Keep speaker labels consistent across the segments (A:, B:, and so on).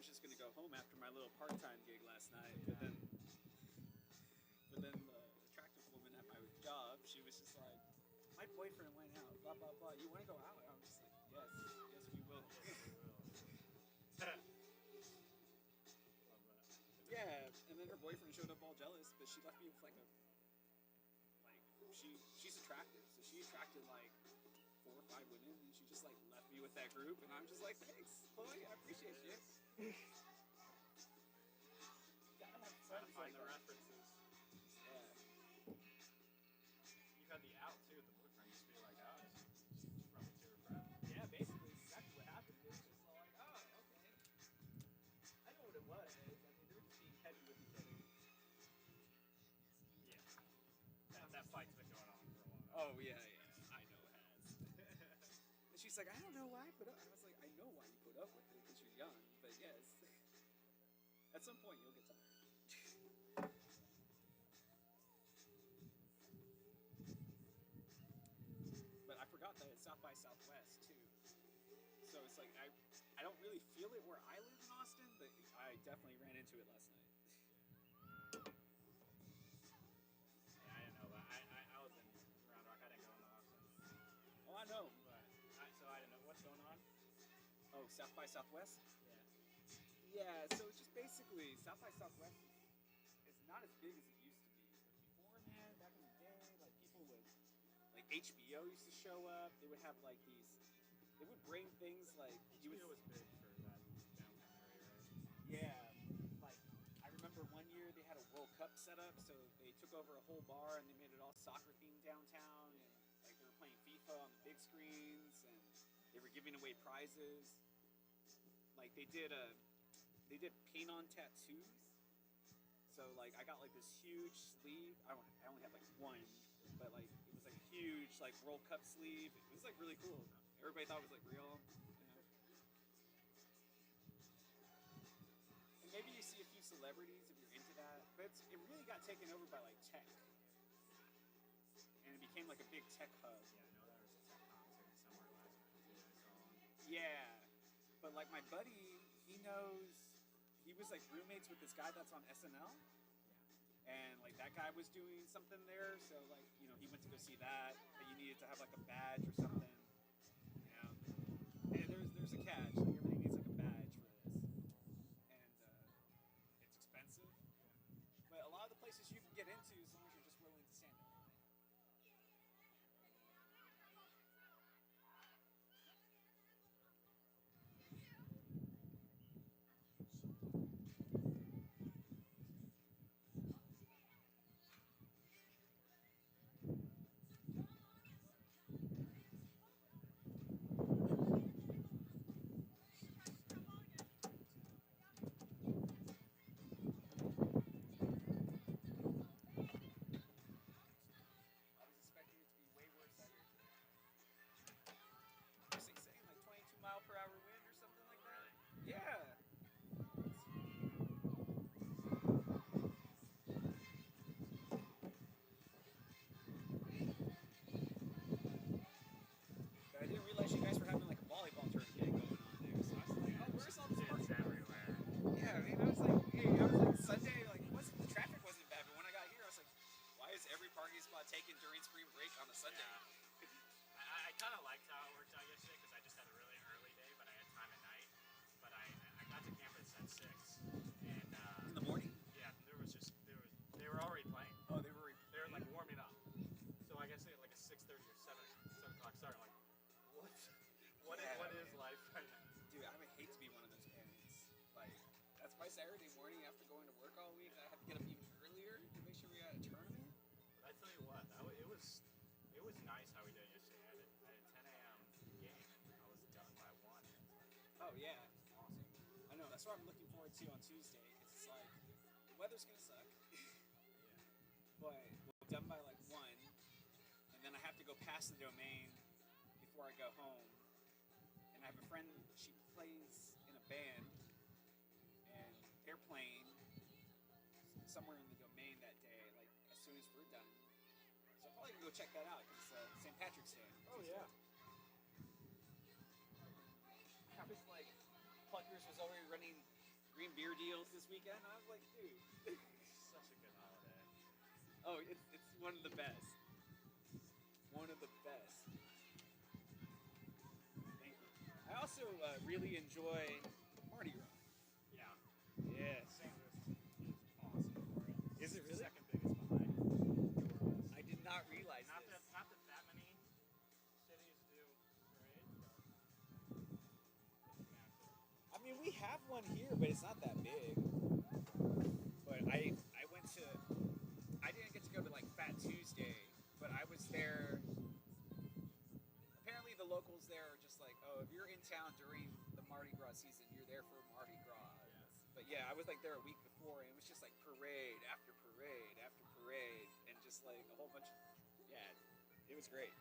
A: was just gonna go home after my little part-time gig last night, but then the attractive woman at my job, she was just like, my boyfriend went out, blah blah blah. You want to go out? And I'm just like, yes we will. Yeah, and then her boyfriend showed up all jealous, but she left me with she's attractive, so she attracted like 4 or 5 women, and she just like left me with that group, and I'm just like, thanks, Chloe, I appreciate you. Gotta have friends
B: find
A: like
B: the
A: that.
B: references.
A: Yeah.
B: You had the out too. The boyfriend used to be like, oh, she's from to her friend.
A: Yeah, basically exactly what happened. It was just like, oh, okay. I know what it was. I mean, they were just being heavy with each other.
B: Yeah. That fight's been going on for a while.
A: Oh yeah, I know it has. And she's like, I don't know why I put up. I was like, I know why you put up with it because you're young, but yes, at some point you'll get tired. But I forgot that it's South by Southwest too. So it's like I don't really feel it where I live in Austin, but I definitely ran into it last night.
B: Yeah, I didn't know that. I was in Round Rock. I didn't go into Austin.
A: Oh, I know.
B: But so I didn't know what's going on.
A: Oh, South by Southwest?
B: Yeah.
A: Yeah, so it's just basically South by Southwest is not as big as it used to be. But beforehand, back in the day, like people would, like HBO used to show up. They would have like these, they would bring things like
B: HBO was big for that downtown area, right?
A: Yeah, like I remember one year they had a World Cup set up, so they took over a whole bar and they made it all soccer themed downtown, and like they were playing FIFA on the big screens, and they were giving away prizes. Like they did paint on tattoos. So like I got like this huge sleeve. I only had like one, but like it was like a huge like World Cup sleeve. It was like really cool. Everybody thought it was like real. You know? And maybe you see a few celebrities if you're into that, but it really got taken over by like tech, and it became like a big tech hub.
B: Yeah, I know there was a tech concert somewhere last night too. I saw.
A: Yeah, but like my buddy, he was like roommates with this guy that's on SNL, and like that guy was doing something there, so like, you know, he went to go see that, but you needed to have like a badge or something, you know, and there's a catch, like everybody needs like a badge for this, and it's expensive, but a lot of the places you can get into as long as you're just willing to stand in line. Mile-per-hour wind or something like that? Yeah. But I didn't realize you guys were having like a volleyball tournament going on there. So I was like, oh, where's all this
B: Kids everywhere.
A: Yeah, I mean, I was like Sunday, like the traffic wasn't bad, but when I got here, I was like, why is every parking spot taken during spring break on a Sunday?
B: Yeah. I kind of liked how it worked out yesterday because I just had a really early day, but I had time at night. But I got to campus at 6, and
A: in the morning.
B: Yeah, they were already playing.
A: Oh, they were
B: like warming up. So I guess they had like a 6:30 or 7 o'clock start. Like, what is life right now?
A: Dude, I would hate to be one of those parents. Like, that's my Saturday morning after going to work all week. I had to get up even earlier to make sure we had a tournament.
B: But I tell you what, it was nice how we did it yesterday. I had a 10 a.m. game, and I was done by 1.
A: Oh yeah, awesome. I know, that's what I'm looking forward to on Tuesday, because it's like, the weather's gonna suck.
B: Yeah.
A: But we're done by like 1, and then I have to go past the domain before I go home. And I have a friend, she plays in a band, and they're playing somewhere in the domain that day, like as soon as we're done. So I'm probably gonna go check that out, because it's St. Patrick's Day.
B: Oh yeah.
A: I was like, Pluckers was already running green beer deals this weekend. I was like, dude.
B: Such a good holiday.
A: Oh, it's one of the best. One of the best. Thank you. I also really enjoy Mardi Gras.
B: Yeah.
A: Yeah.
B: St. Louis is awesome for it.
A: Is it really?
B: Second biggest behind yours.
A: I did not realize
B: Not
A: this.
B: that many cities do parades, but it's massive.
A: I mean, we have one here, but it's not that big. But I went to. I didn't get to go to like Fat Tuesday, but I was there. Apparently, the locals there are just like, oh, if you're in town during the Mardi Gras season, you're there for Mardi Gras.
B: Yes.
A: But yeah, I was like there a week before, and it was just like parade after parade after parade, and just like a whole bunch of. Yeah, it was great.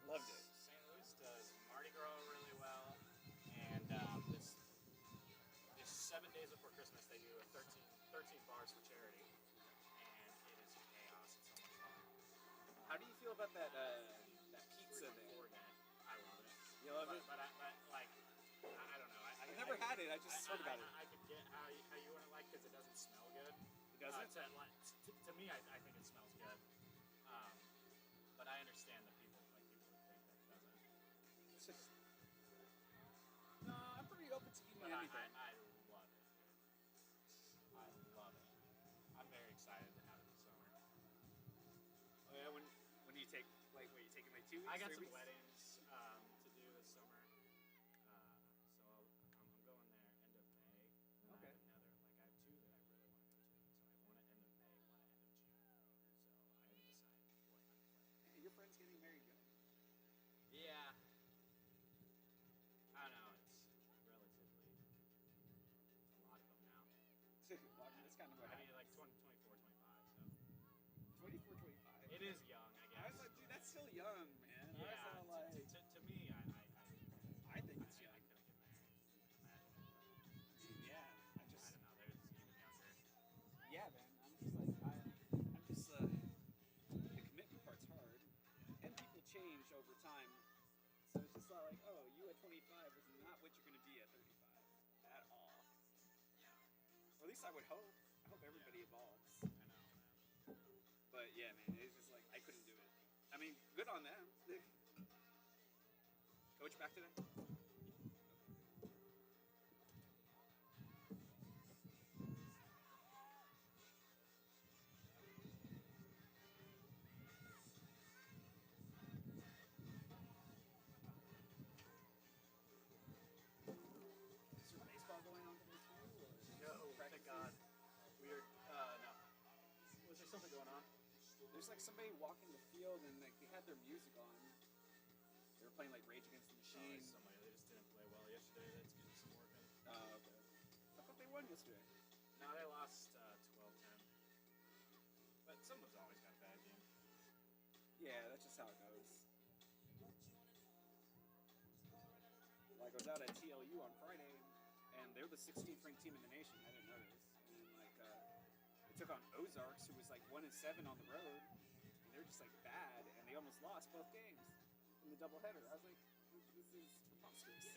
A: Loved it.
B: St. Louis does Mardi Gras really well, and this 7 days before Christmas they do a 13 bars for charity, and it is chaos. It's so much fun.
A: How do you feel about that that pizza there?
B: Oregon, I love it.
A: You love it?
B: But like, I don't know.
A: I've never had it. I just heard about it.
B: I could get how you wouldn't like because it doesn't smell good.
A: It doesn't?
B: To me, I think it smells good. But I understand that people would think that it doesn't.
A: It's just. No, I'm pretty open to eating
B: But
A: anything.
B: I love it, dude. I love it. I'm very excited to have it this summer.
A: Oh yeah, when you take like what, you taking like 2 weeks?
B: I got
A: 3
B: some
A: weeks?
B: weddings to do this summer, so I'm going there end of May. And
A: Okay.
B: I have two that I really want to go to. So I have one at end of May, one at end of June. So I haven't decided what I'm planning.
A: Hey, your friend's getting married young.
B: Yeah. I don't know. It's relatively a lot of them now.
A: Well, I mean, that's kind of what
B: I mean,
A: happened.
B: like 24, 25. So
A: 24, 25.
B: it is young, I guess.
A: I was like, dude, that's still young, man.
B: Yeah.
A: I was all like,
B: To me,
A: I think it's
B: I
A: young.
B: couldn't get married. Imagine.
A: Yeah, I
B: I
A: just,
B: don't know. They're just even younger.
A: yeah, man. I'm just the commitment part's hard, and people change over time. So it's just not like, oh, you at 25 is not what you're gonna be at 35 at all.
B: Yeah.
A: Or at least I would hope. I hope everybody
B: Yeah.
A: evolves.
B: I know, man.
A: But yeah, man, it's just like I couldn't do it. I mean, good on them. Coach back today? Is there baseball going on today too?
B: No, thank
A: Practices?
B: God. Weird. No. Was there something going on?
A: There's like somebody walking the field and like they had their music on. They were playing like Rage Against the Machine.
B: Somebody. They just didn't play well yesterday. That's getting some work in.
A: Oh, okay. I thought they won yesterday.
B: No, they lost 12-10. But someone's always got a bad game.
A: Yeah, that's just how it goes. Like I was out at TLU on Friday, and they're the 16th ranked team in the nation. I didn't know this. And like they took on Ozarks, who was like 1-7 on the road, and they're just like bad, and they almost lost both games in the doubleheader. I was like, this is preposterous.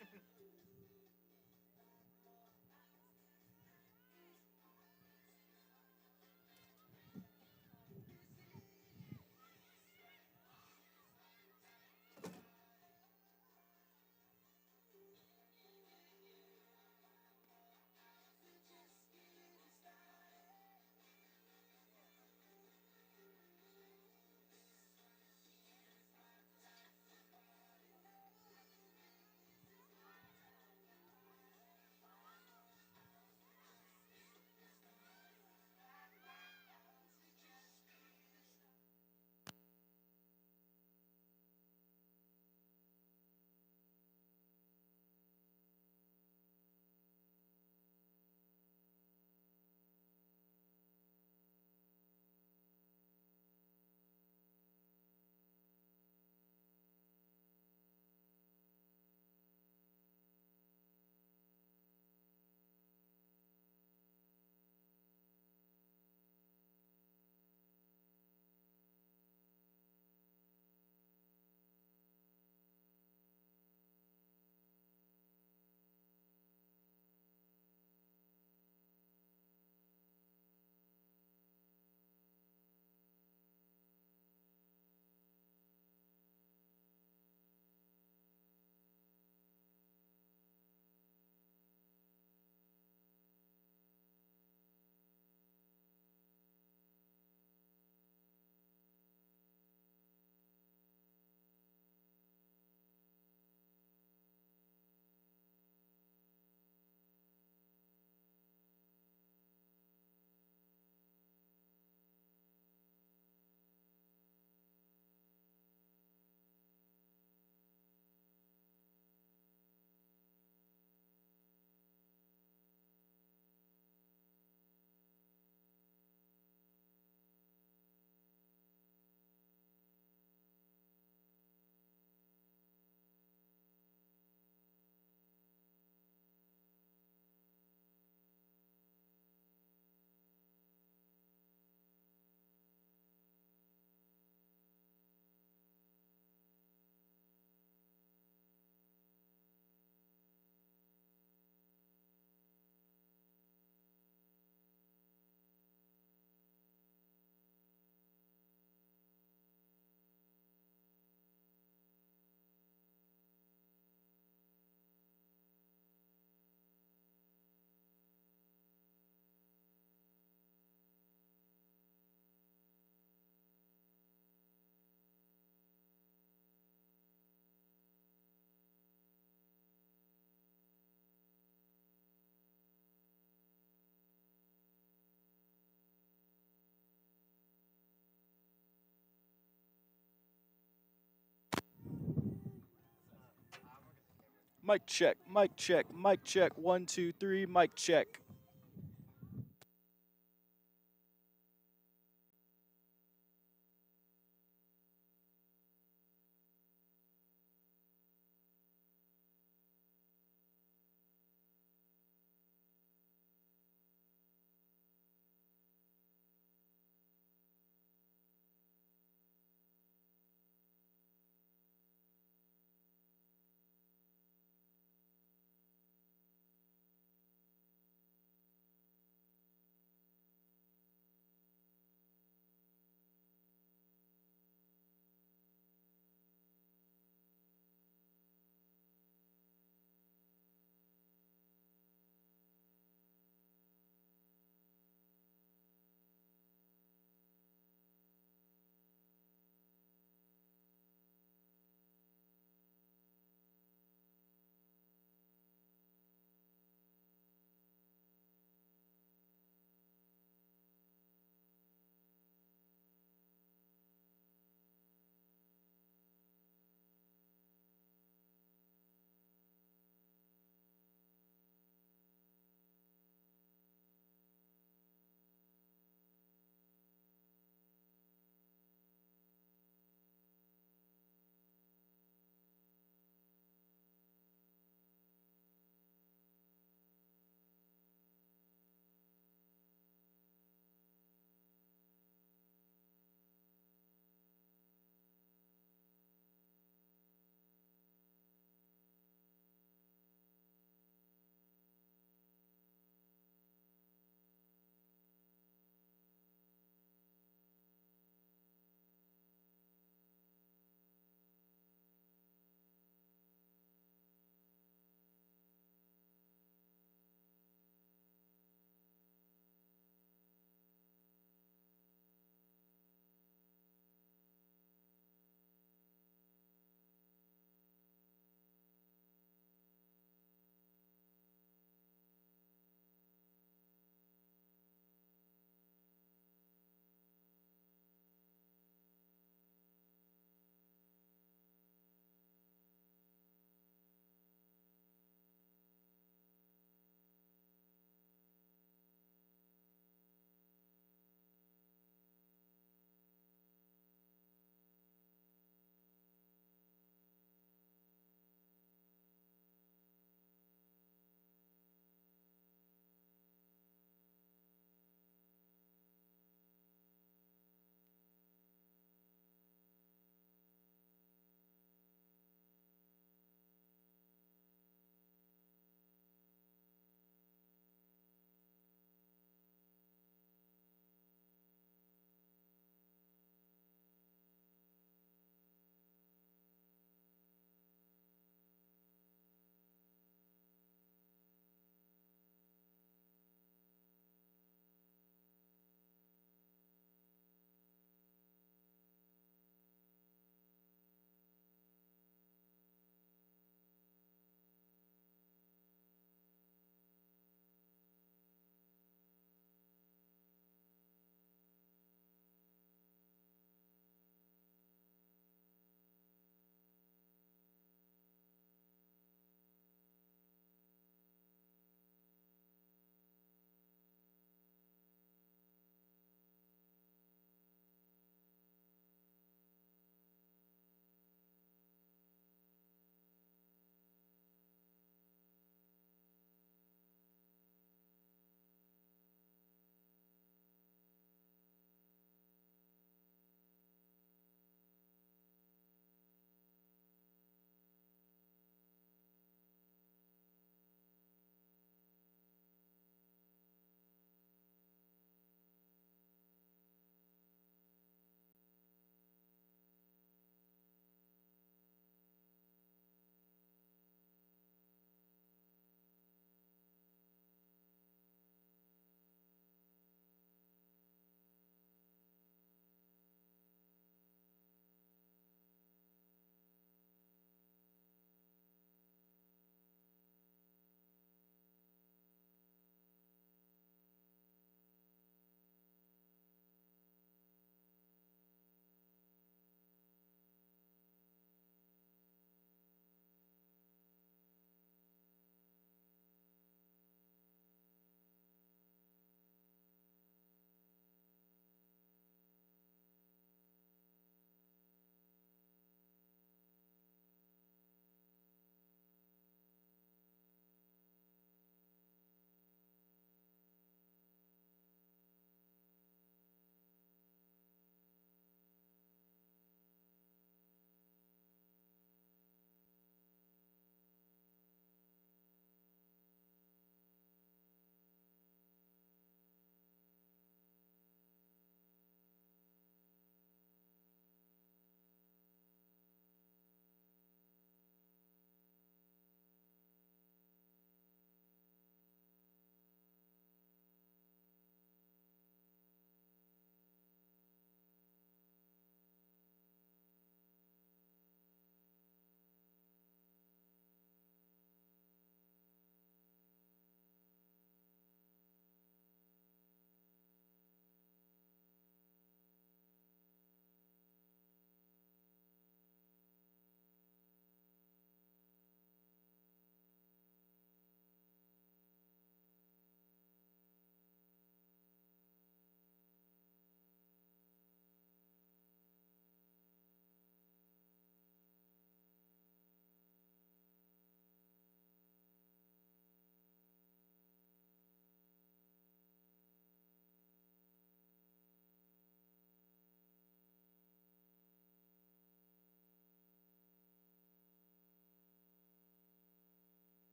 C: Mic check, mic check, mic check. 1, 2, 3, mic check.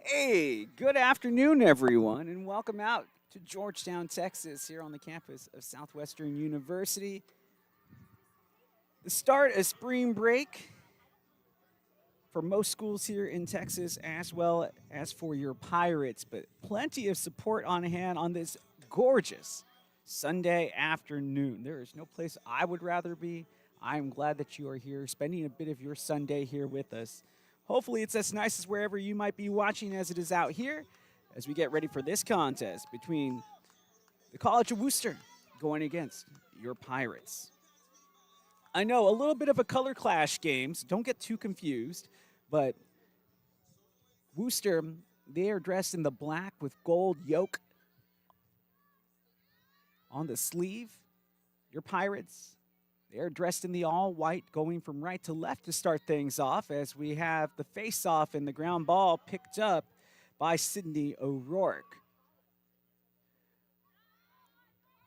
A: Hey, good afternoon, everyone, and welcome out to Georgetown, Texas, here on the campus of Southwestern University. The start of spring break for most schools here in Texas, as well as for your Pirates, but plenty of support on hand on this gorgeous Sunday afternoon. There is no place I would rather be. I'm glad that you are here, spending a bit of your Sunday here with us. Hopefully, it's as nice as wherever you might be watching as it is out here as we get ready for this contest between the College of Wooster going against your Pirates. I know a little bit of a color clash game, so don't get too confused, but Wooster, they are dressed in the black with gold yoke on the sleeve. Your Pirates, they are dressed in the all-white, going from right to left to start things off as we have the face-off and the ground ball picked up by Sydney O'Rourke.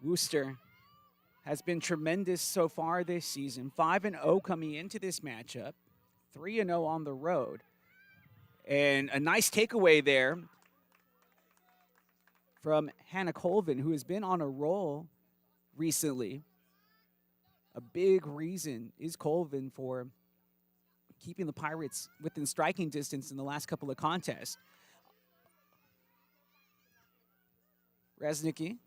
A: Wooster has been tremendous so far this season. 5-0 coming into this matchup, 3-0 on the road. And a nice takeaway there from Hannah Colvin, who has been on a roll recently. A big reason is Colvin for keeping the Pirates within striking distance in the last couple of contests. Resnicki.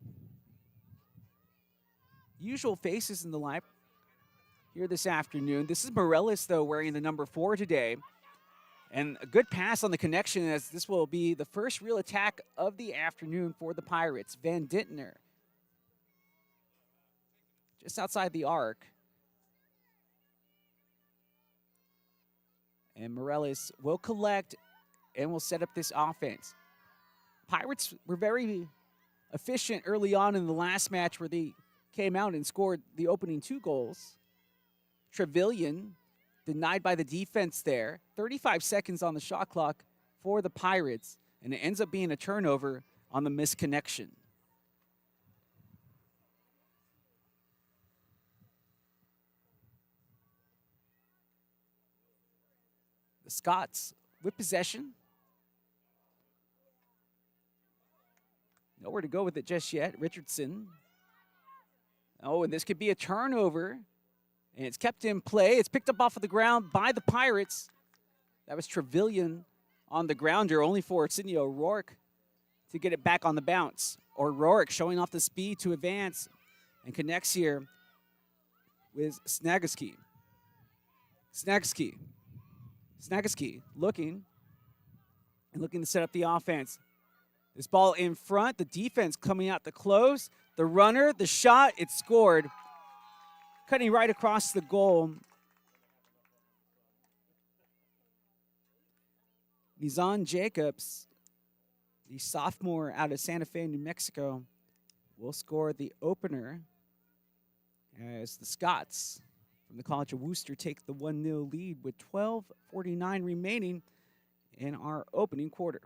A: Usual faces in the lineup here this afternoon. This is Morellis, though, wearing the number 4 today. And a good pass on the connection, as this will be the first real attack of the afternoon for the Pirates. Van Dintner, just outside the arc. And Morellis will collect and will set up this offense. Pirates were very efficient early on in the last match where they came out and scored the opening 2 goals. Trevelyan denied by the defense there. 35 seconds on the shot clock for the Pirates, and it ends up being a turnover on the misconnection. The Scots with possession. Nowhere to go with it just yet. Richardson. Oh, and this could be a turnover. And it's kept in play. It's picked up off of the ground by the Pirates. That was Trevelyan on the grounder, only for Sydney O'Rourke to get it back on the bounce. O'Rourke showing off the speed to advance and connects here with Snagaski. Snagaski looking to set up the offense. This ball in front, the defense coming out to close. The runner, the shot, it's scored. Cutting right across the goal. Mizan Jacobs, the sophomore out of Santa Fe, New Mexico, will score the opener as the Scots from the College of Wooster take the 1-0 lead with 12:49 remaining in our opening quarter.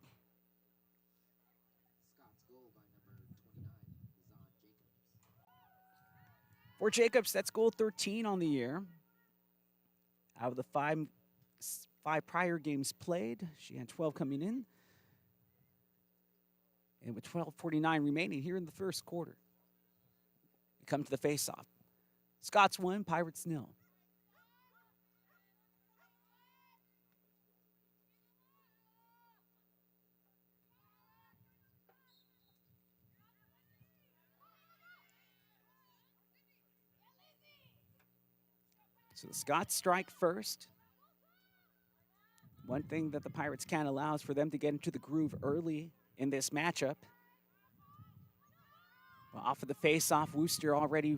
A: For Jacobs, that's goal 13 on the year. Out of the five prior games played, she had 12 coming in. And with 12:49 remaining here in the first quarter, we come to the face-off. Scots 1, Pirates 0. So the Scots strike first. One thing that the Pirates can't allow is for them to get into the groove early in this matchup. Well, off of the face-off, Wooster already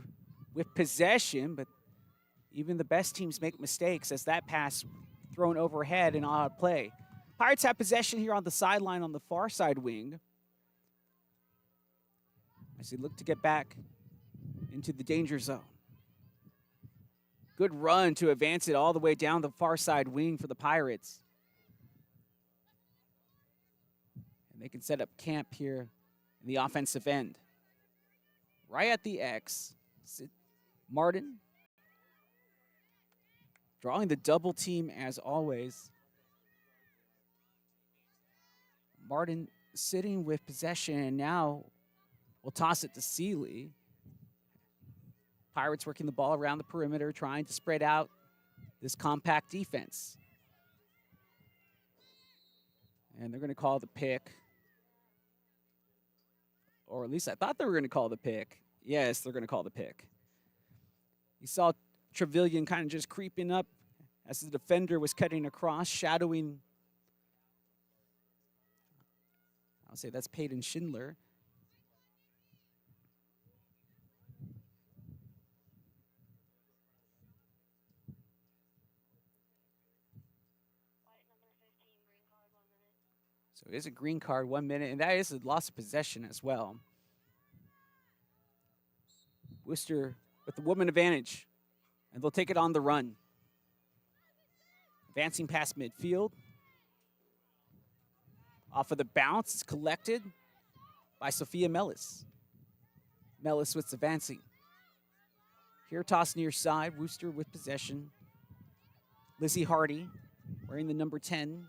A: with possession, but even the best teams make mistakes as that pass thrown overhead and odd play. Pirates have possession here on the sideline on the far side wing as they look to get back into the danger zone. Good run to advance it all the way down the far side wing for the Pirates. And they can set up camp here in the offensive end. Right at the X, Martin drawing the double team as always.
D: Martin sitting with possession, and now we'll toss it to Seeley. Pirates working the ball around the perimeter, trying to spread out this compact defense. And they're going to call the pick. Or at least I thought they were going to call the pick. Yes, they're going to call the pick. You saw Trevelyan kind of just creeping up as the defender was cutting across, shadowing. I'll say that's Peyton Schindler. So it is a green card, 1 minute, and that is a loss of possession as well. Wooster with the woman advantage, and they'll take it on the run. Advancing past midfield. Off of the bounce, it's collected by Sophia Mellis. Mellis with advancing. Here, toss near side, Wooster with possession. Lizzie Hardy wearing the number 10.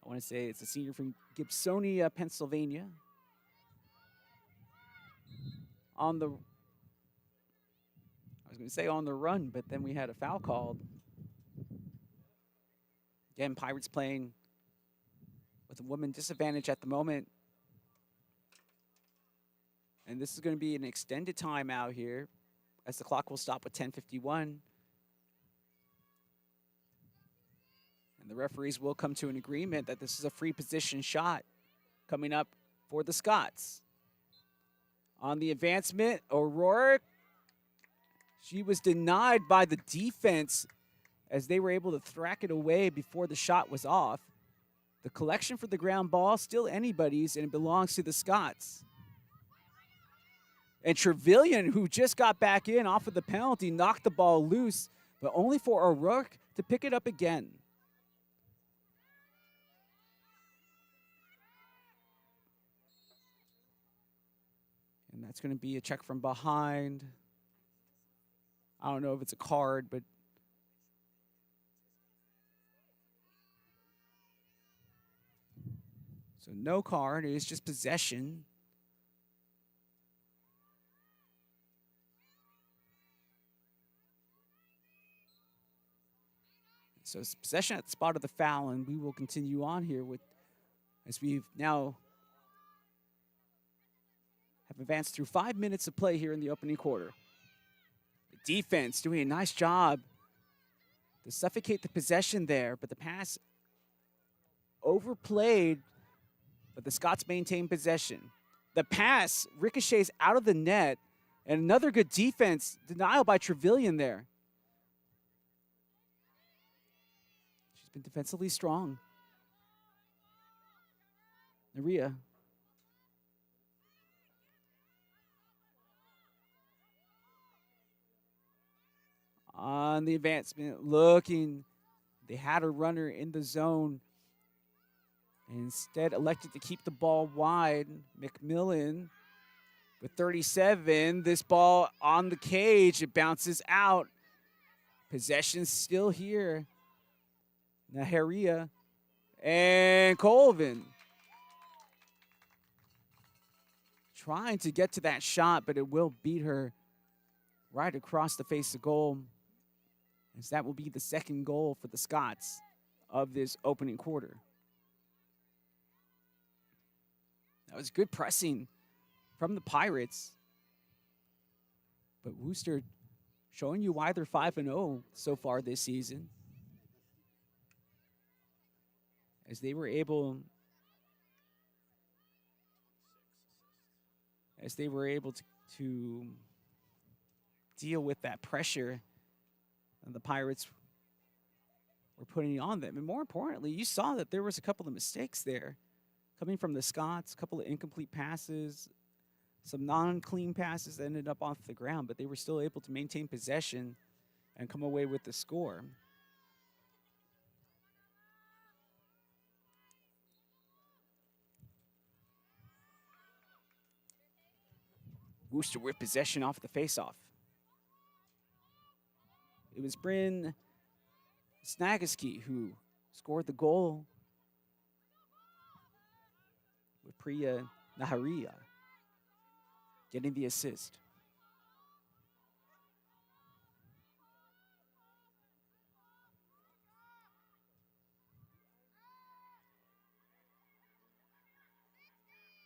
D: I want to say it's a senior from Gibsonia, Pennsylvania. I was going to say on the run, but then we had a foul called. Again, Pirates playing with a woman disadvantage at the moment. And this is going to be an extended timeout here as the clock will stop with 10:51. And the referees will come to an agreement that this is a free position shot coming up for the Scots. On the advancement, O'Rourke. She was denied by the defense as they were able to thrack it away before the shot was off. The collection for the ground ball, still anybody's, and it belongs to the Scots. And Trevelyan, who just got back in off of the penalty, knocked the ball loose, but only for O'Rourke to pick it up again. And that's going to be a check from behind. I don't know if it's a card, but so no card, it is just possession. So it's possession at the spot of the foul, and we will continue on here with, as we've now have advanced through 5 minutes of play here in the opening quarter. The defense doing a nice job to suffocate the possession there, but the pass overplayed, but the Scots maintain possession. The pass ricochets out of the net, and another good defense, denial by Trevelyan there. She's been defensively strong. Naria. On the advancement, looking, they had a runner in the zone, and instead elected to keep the ball wide. McMillan with 37, this ball on the cage, it bounces out. Possession still here. Naharia and Colvin trying to get to that shot, but it will beat her right across the face of goal, as that will be the second goal for the Scots of this opening quarter. That was good pressing from the Pirates, but Wooster showing you why they're 5-0 so far this season, as they were able to deal with that pressure and the Pirates were putting on them. And more importantly, you saw that there was a couple of mistakes there coming from the Scots, a couple of incomplete passes, some non-clean passes that ended up off the ground, but they were still able to maintain possession and come away with the score. Wooster with possession off the faceoff. It was Bryn Snagaski, who scored the goal with Priya Naharia getting the assist.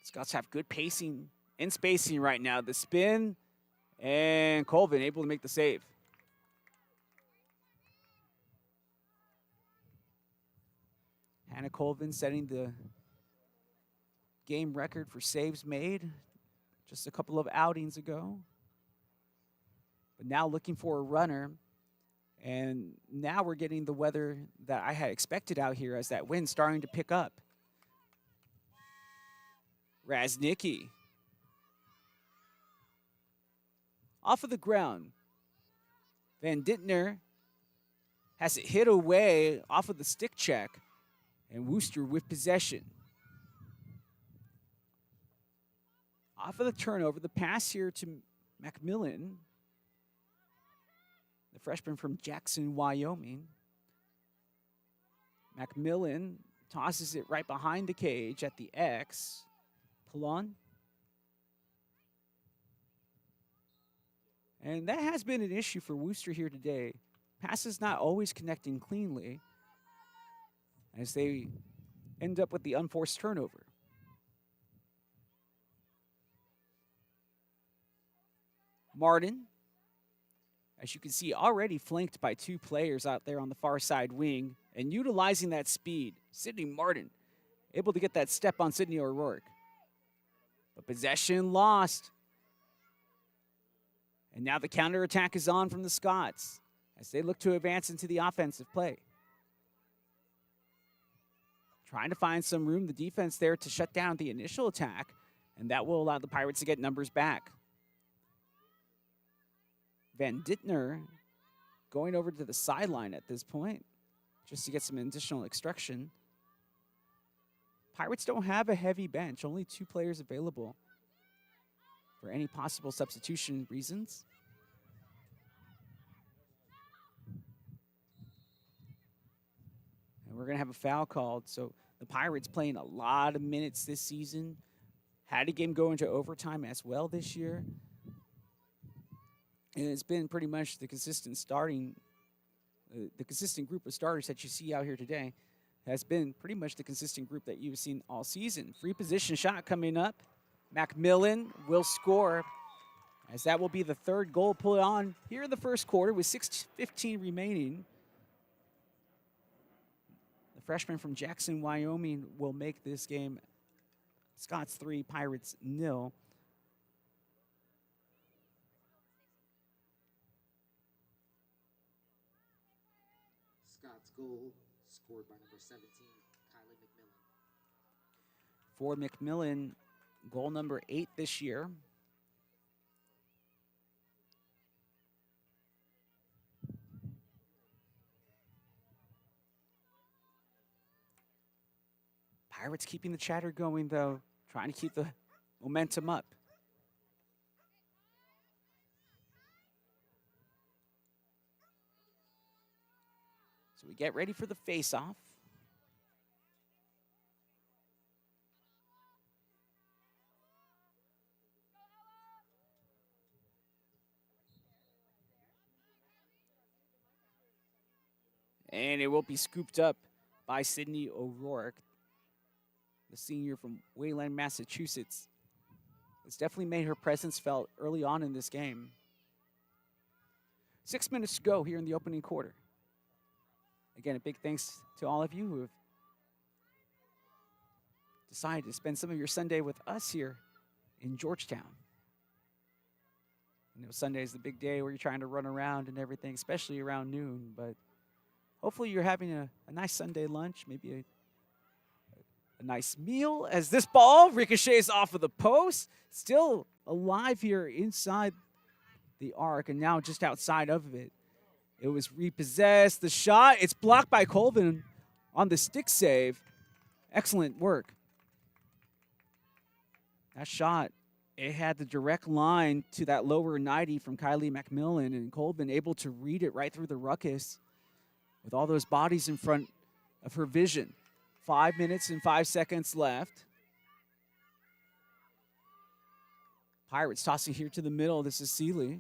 D: Scots have good pacing and spacing right now. The spin, and Colvin able to make the save. Hannah Colvin setting the game record for saves made just a couple of outings ago. But now looking for a runner. And now we're getting the weather that I had expected out here as that wind's starting to pick up. Raznicki. Off of the ground. Van Dittner has it hit away off of the stick check. And Wooster with possession. Off of the turnover, the pass here to Macmillan, the freshman from Jackson, Wyoming. Macmillan tosses it right behind the cage at the X. Pilon. And that has been an issue for Wooster here today. Passes not always connecting cleanly as they end up with the unforced turnover. Martin, as you can see, already flanked by two players out there on the far side wing and utilizing that speed. Sydney Martin able to get that step on Sydney O'Rourke. But possession lost. And now the counterattack is on from the Scots as they look to advance into the offensive play. Trying to find some room, the defense there to shut down the initial attack, and that will allow the Pirates to get numbers back. Van Dittner going over to the sideline at this point just to get some additional extraction. Pirates don't have a heavy bench, only two players available for any possible substitution reasons. And we're going to have a foul called. So the Pirates playing a lot of minutes this season. Had a game go into overtime as well this year. And it's been pretty much the consistent starting, the consistent group of starters that you see out here today has been pretty much the consistent group that you've seen all season. Free position shot coming up. Macmillan will score as that will be the third goal put on here in the first quarter with 6:15 remaining. The freshman from Jackson, Wyoming will make this game Scots 3, Pirates 0.
E: Scott's goal scored by number 17, Kylie McMillan.
D: For McMillan, goal number 8 this year. Pirates keeping the chatter going, though, trying to keep the momentum up. So we get ready for the face-off. And it will be scooped up by Sydney O'Rourke, the senior from Wayland, Massachusetts. It's definitely made her presence felt early on in this game. 6 minutes to go here in the opening quarter. Again, a big thanks to all of you who have decided to spend some of your Sunday with us here in Georgetown. You know, Sunday is the big day where you're trying to run around and everything, especially around noon. But hopefully you're having a nice Sunday lunch, maybe a nice meal as this ball ricochets off of the post. Still alive here inside the arc and now just outside of it. It was repossessed. The shot, it's blocked by Colvin on the stick save. Excellent work. That shot, it had the direct line to that lower 90 from Kylie McMillan, and Colvin able to read it right through the ruckus with all those bodies in front of her vision. 5 minutes and 5 seconds left. Pirates tossing here to the middle. This is Seeley.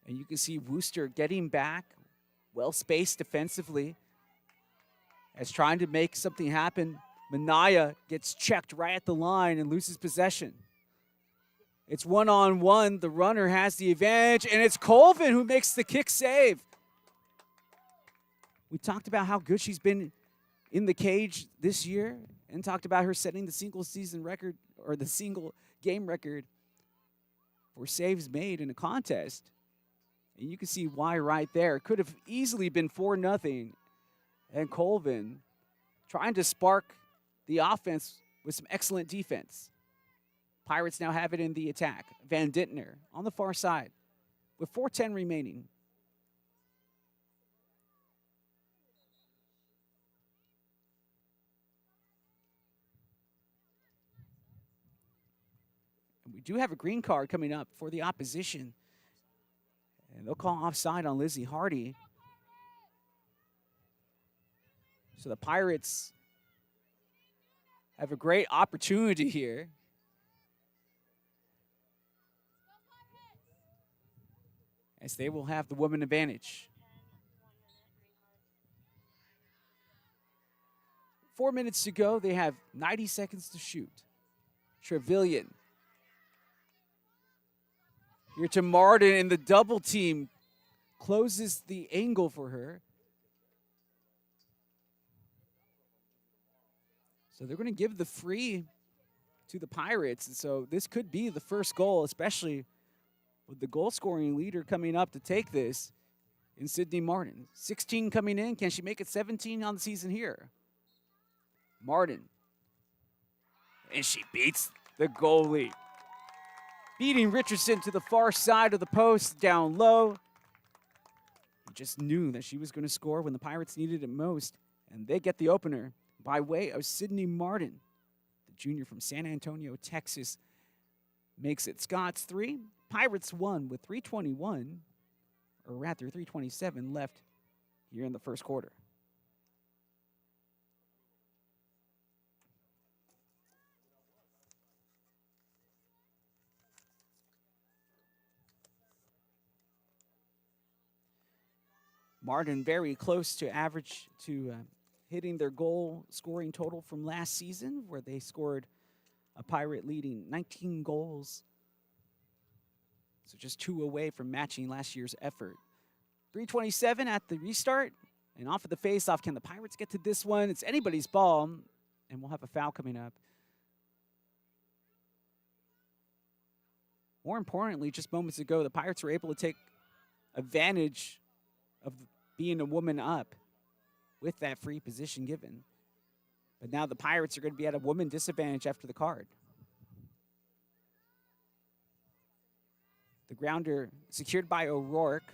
D: And you can see Wooster getting back, well-spaced defensively, as trying to make something happen. Minaya gets checked right at the line and loses possession. It's one-on-one. The runner has the advantage, and it's Colvin who makes the kick save. We talked about how good she's been in the cage this year and talked about her setting the single season record or the single game record for saves made in a contest. And you can see why right there. It could have easily been 4-0. And Colvin trying to spark the offense with some excellent defense. Pirates now have it in the attack. Van Dintner on the far side with 4:10 remaining. And we do have a green card coming up for the opposition. And they'll call offside on Lizzie Hardy. So the Pirates have a great opportunity here. As they will have the woman advantage. 4 minutes to go. They have 90 seconds to shoot. Trevelyan. Here to Martin, and the double team closes the angle for her. So they're going to give the free to the Pirates. And so this could be the first goal, especially with the goal-scoring leader coming up to take this in Sydney Martin. 16 coming in. Can she make it 17 on the season here? Martin. And she beats the goalie. Beating Richardson to the far side of the post, down low. He just knew that she was going to score when the Pirates needed it most. And they get the opener by way of Sydney Martin. The junior from San Antonio, Texas, makes it Scots 3. Pirates 1 with 3:21, or rather 3:27 left here in the first quarter. Martin very close to average to hitting their goal scoring total from last season, where they scored a Pirate leading 19 goals. So just 2 away from matching last year's effort. 3:27 at the restart. And off of the faceoff, can the Pirates get to this one? It's anybody's ball, and we'll have a foul coming up. More importantly, just moments ago, the Pirates were able to take advantage of being a woman up with that free position given. But now the Pirates are going to be at a woman disadvantage after the card. The grounder secured by O'Rourke.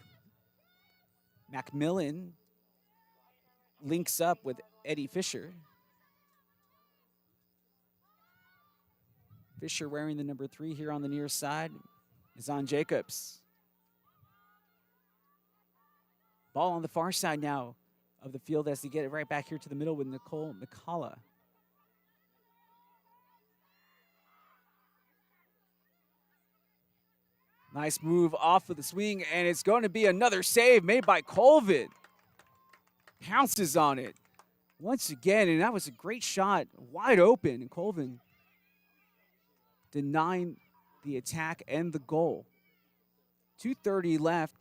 D: Macmillan links up with Eddie Fisher. Fisher wearing the number 3 here on the near side is on Jacobs. Ball on the far side now of the field as they get it right back here to the middle with Nicole McCullough. Nice move off of the swing, and it's going to be another save made by Colvin. Pounces on it once again, and that was a great shot, wide open, and Colvin denying the attack and the goal. 2:30 left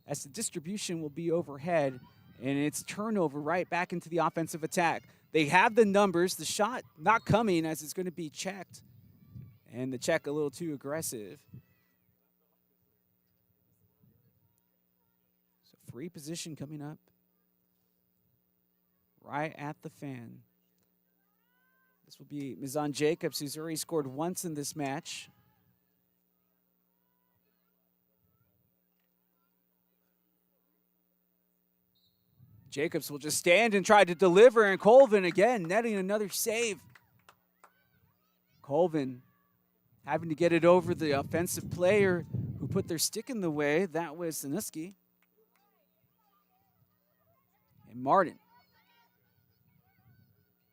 D: as the distribution will be overhead, and it's turnover right back into the offensive attack. They have the numbers, the shot not coming as it's going to be checked, and the check a little too aggressive. Free position coming up right at the fan. This will be Mizan Jacobs, who's already scored once in this match. Jacobs will just stand and try to deliver, and Colvin again netting another save. Colvin having to get it over the offensive player who put their stick in the way. That was Zanuski. And Martin.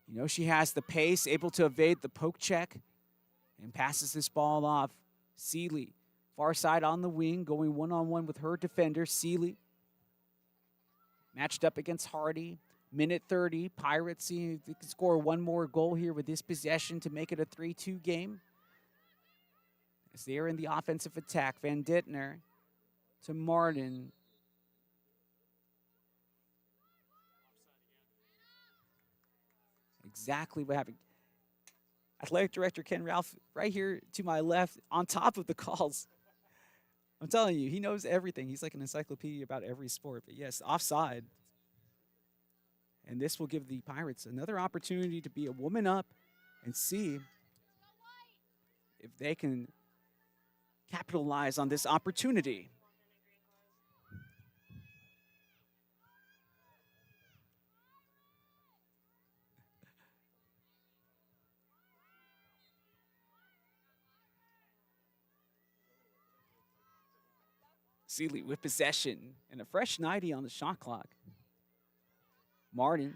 D: You know, she has the pace, able to evade the poke check, and passes this ball off. Seeley, far side on the wing, going one-on-one with her defender, Seeley. Matched up against Hardy. Minute 30. Pirates see if they can score one more goal here with this possession to make it a 3-2 game. As they are in the offensive attack, Van Dittner to Martin. Exactly what happened. Athletic Director Ken Ralph right here to my left on top of the calls. I'm telling you, he knows everything. He's like an encyclopedia about every sport. But yes, offside. And this will give the Pirates another opportunity to be a woman up and see if they can capitalize on this opportunity. Seeley with possession and a fresh 90 on the shot clock. Martin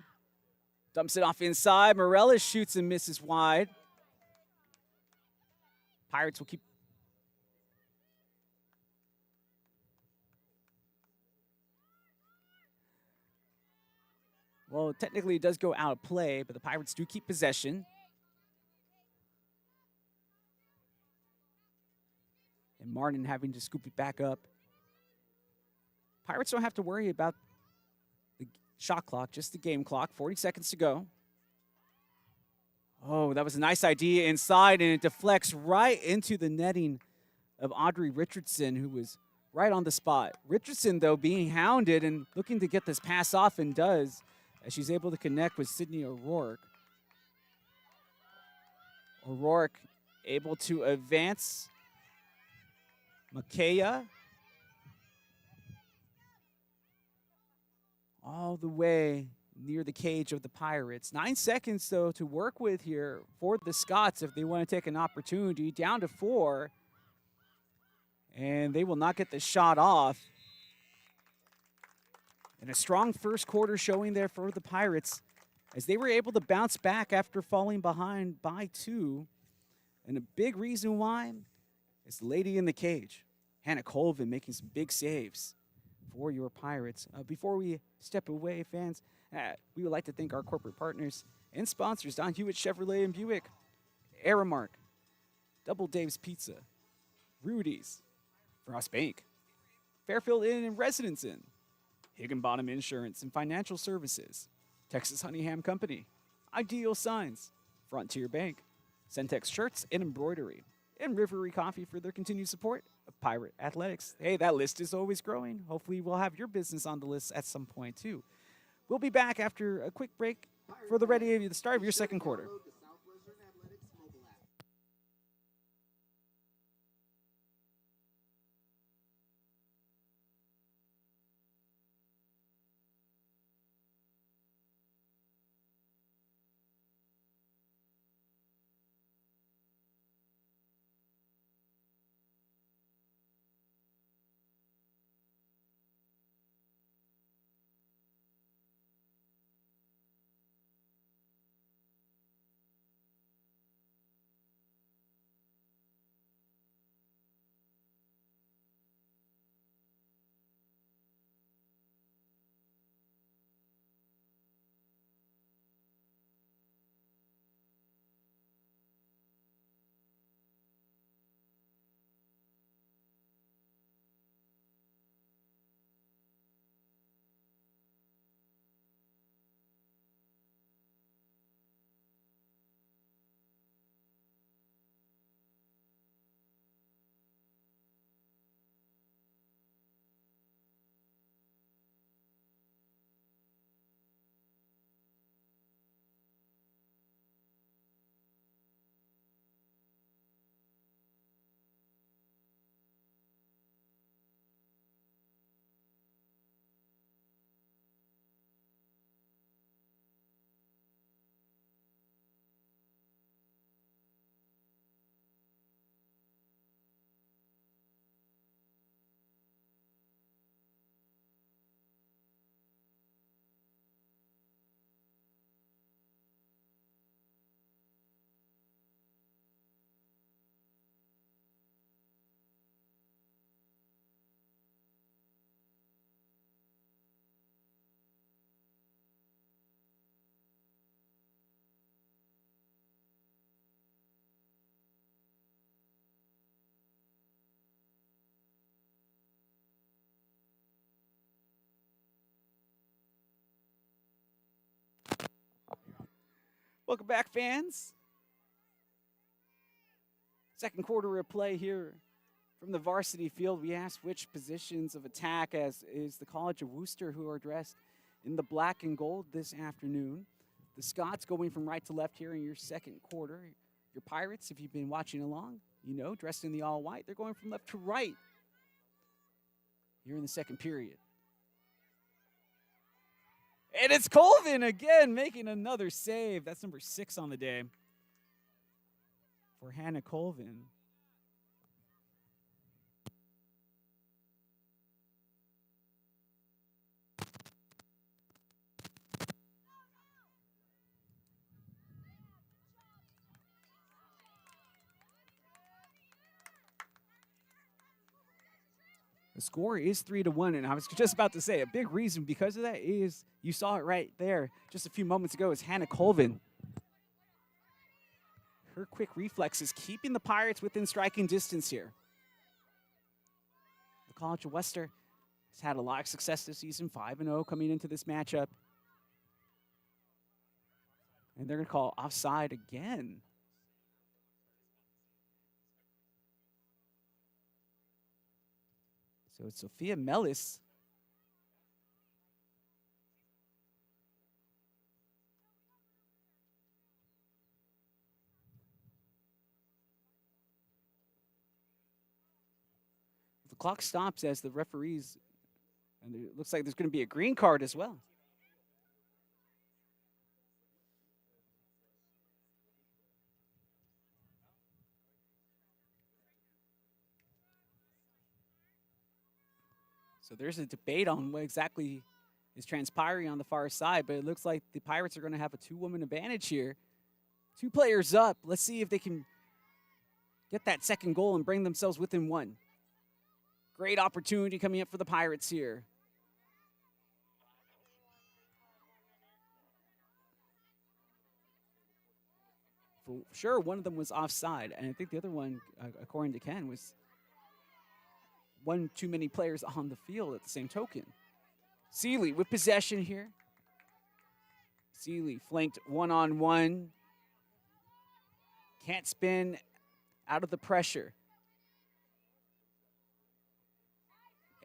D: dumps it off inside. Morellis shoots and misses wide. Pirates will keep. Well, technically it does go out of play, but the Pirates do keep possession. And Martin having to scoop it back up. Pirates don't have to worry about the shot clock, just the game clock. 40 seconds to go. Oh, that was a nice idea inside, and it deflects right into the netting of Audrey Richardson, who was right on the spot. Richardson, though, being hounded and looking to get this pass off, and does, as she's able to connect with Sydney O'Rourke. O'Rourke able to advance. Makaya all the way near the cage of the Pirates. 9 seconds, though, to work with here for the Scots if they want to take an opportunity. Down to 4. And they will not get the shot off. And a strong first quarter showing there for the Pirates as they were able to bounce back after falling behind by 2. And a big reason why is the lady in the cage, Hannah Colvin, making some big saves for your Pirates. Before we step away, fans, we would like to thank our corporate partners and sponsors, Don Hewitt Chevrolet and Buick, Aramark, Double Dave's Pizza, Rudy's, Frost Bank, Fairfield Inn and Residence Inn, Higginbottom Insurance and Financial Services, Texas Honey Ham Company, Ideal Signs, Frontier Bank, Centex Shirts and Embroidery, and Rivery Coffee for their continued support of Pirate Athletics. Hey, that list is always growing. Hopefully we'll have your business on the list at some point too. We'll be back after a quick break for the start of your second quarter. Welcome back, fans. Second quarter of play here from the varsity field. We asked which positions of attack as is the College of Wooster, who are dressed in the black and gold this afternoon. The Scots going from right to left here in your second quarter. Your Pirates, if you've been watching along, you know, dressed in the all white. They're going from left to right here in the second period. And it's Colvin again making another save. That's number 6 on the day for Hannah Colvin. The score is 3-1, and I was just about to say a big reason because of that is you saw it right there just a few moments ago is Hannah Colvin. Her quick reflexes keeping the Pirates within striking distance here. The College of Wooster has had a lot of success this season, 5-0 coming into this matchup. And they're going to call offside again. So it's Sophia Mellis. The clock stops as the referees, and it looks like there's going to be a green card as well. So there's a debate on what exactly is transpiring on the far side, but it looks like the Pirates are going to have a 2-woman advantage here. 2 players up. Let's see if they can get that second goal and bring themselves within 1. Great opportunity coming up for the Pirates here. For sure, one of them was offside, and I think the other one, according to Ken, was one too many players on the field at the same token. Seeley with possession here. Seeley flanked one-on-one. Can't spin out of the pressure.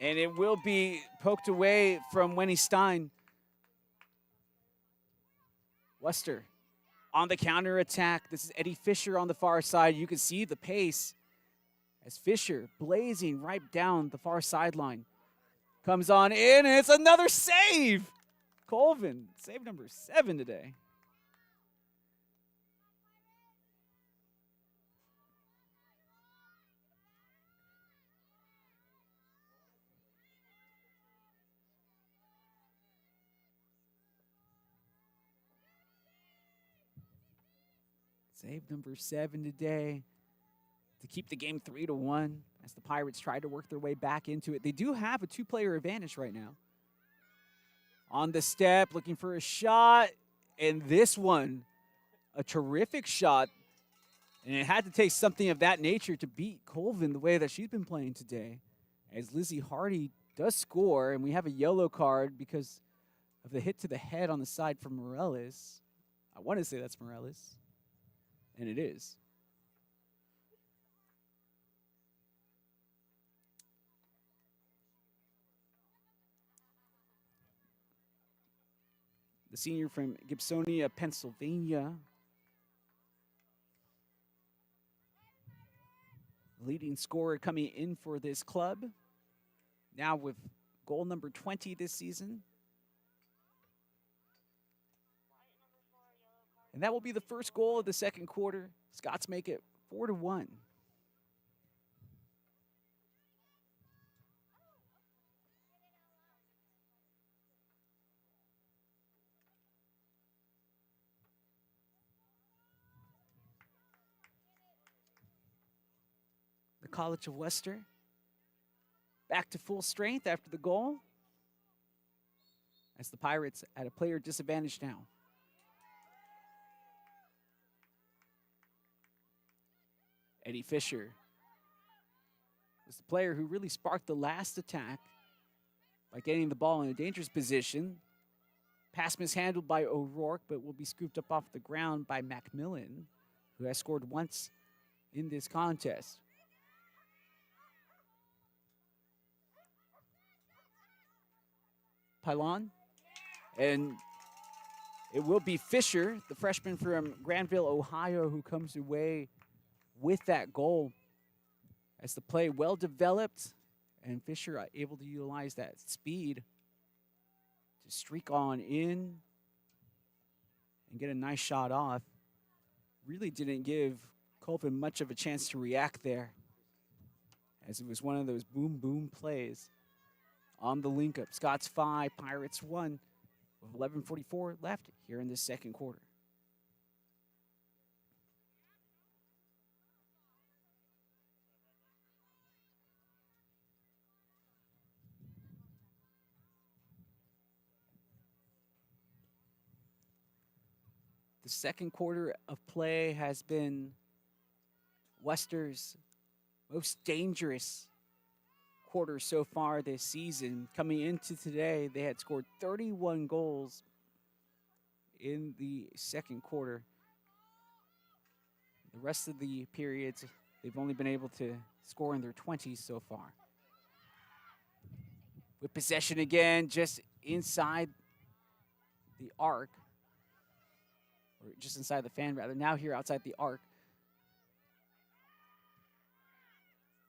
D: And it will be poked away from Wendy Stein. Wooster on the counter attack. This is Eddie Fisher on the far side. You can see the pace as Fisher blazing right down the far sideline. Comes on in, and it's another save. Colvin, save number 7 today. Save number 7 today to keep the game 3-1 as the Pirates try to work their way back into it. They do have a 2-player advantage right now. On the step, looking for a shot, and this one, a terrific shot. And it had to take something of that nature to beat Colvin the way that she's been playing today. As Lizzie Hardy does score, and we have a yellow card because of the hit to the head on the side from Morales. I want to say that's Morales, and it is. The senior from Gibsonia, Pennsylvania. Leading scorer coming in for this club. Now with goal number 20 this season. And that will be the first goal of the second quarter. Scots make it 4-1. The College of Wooster back to full strength after the goal, as the Pirates at a player disadvantage now. Eddie Fisher was the player who really sparked the last attack by getting the ball in a dangerous position. Pass mishandled by O'Rourke, but will be scooped up off the ground by Macmillan, who has scored once in this contest. Pylon. And it will be Fisher, the freshman from Granville, Ohio, who comes away with that goal. As the play well developed, and Fisher able to utilize that speed to streak on in and get a nice shot off. Really didn't give Colvin much of a chance to react there, as it was one of those boom, boom plays on the link up. Scots 5, Pirates 1, with 11:44 left here in the second quarter. The second quarter of play has been Wooster's most dangerous quarter so far this season. Coming into today, they had scored 31 goals in the second quarter. The rest of the periods, they've only been able to score in their 20s so far. With possession again, just inside the arc. Or just inside the fan, rather. Now here outside the arc.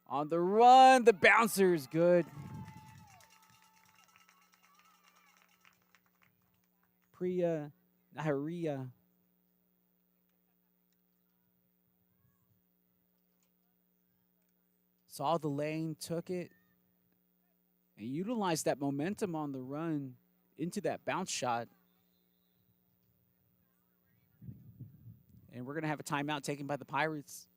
D: On the run, the bouncer's good. Priya Naharia. Saw the lane, took it, and utilized that momentum on the run into that bounce shot. And we're going to have a timeout taken by the Pirates.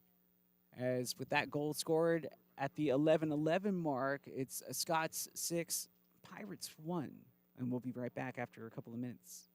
D: As with that goal scored at the 11:11 mark, it's a Scots 6, Pirates 1. And we'll be right back after a couple of minutes.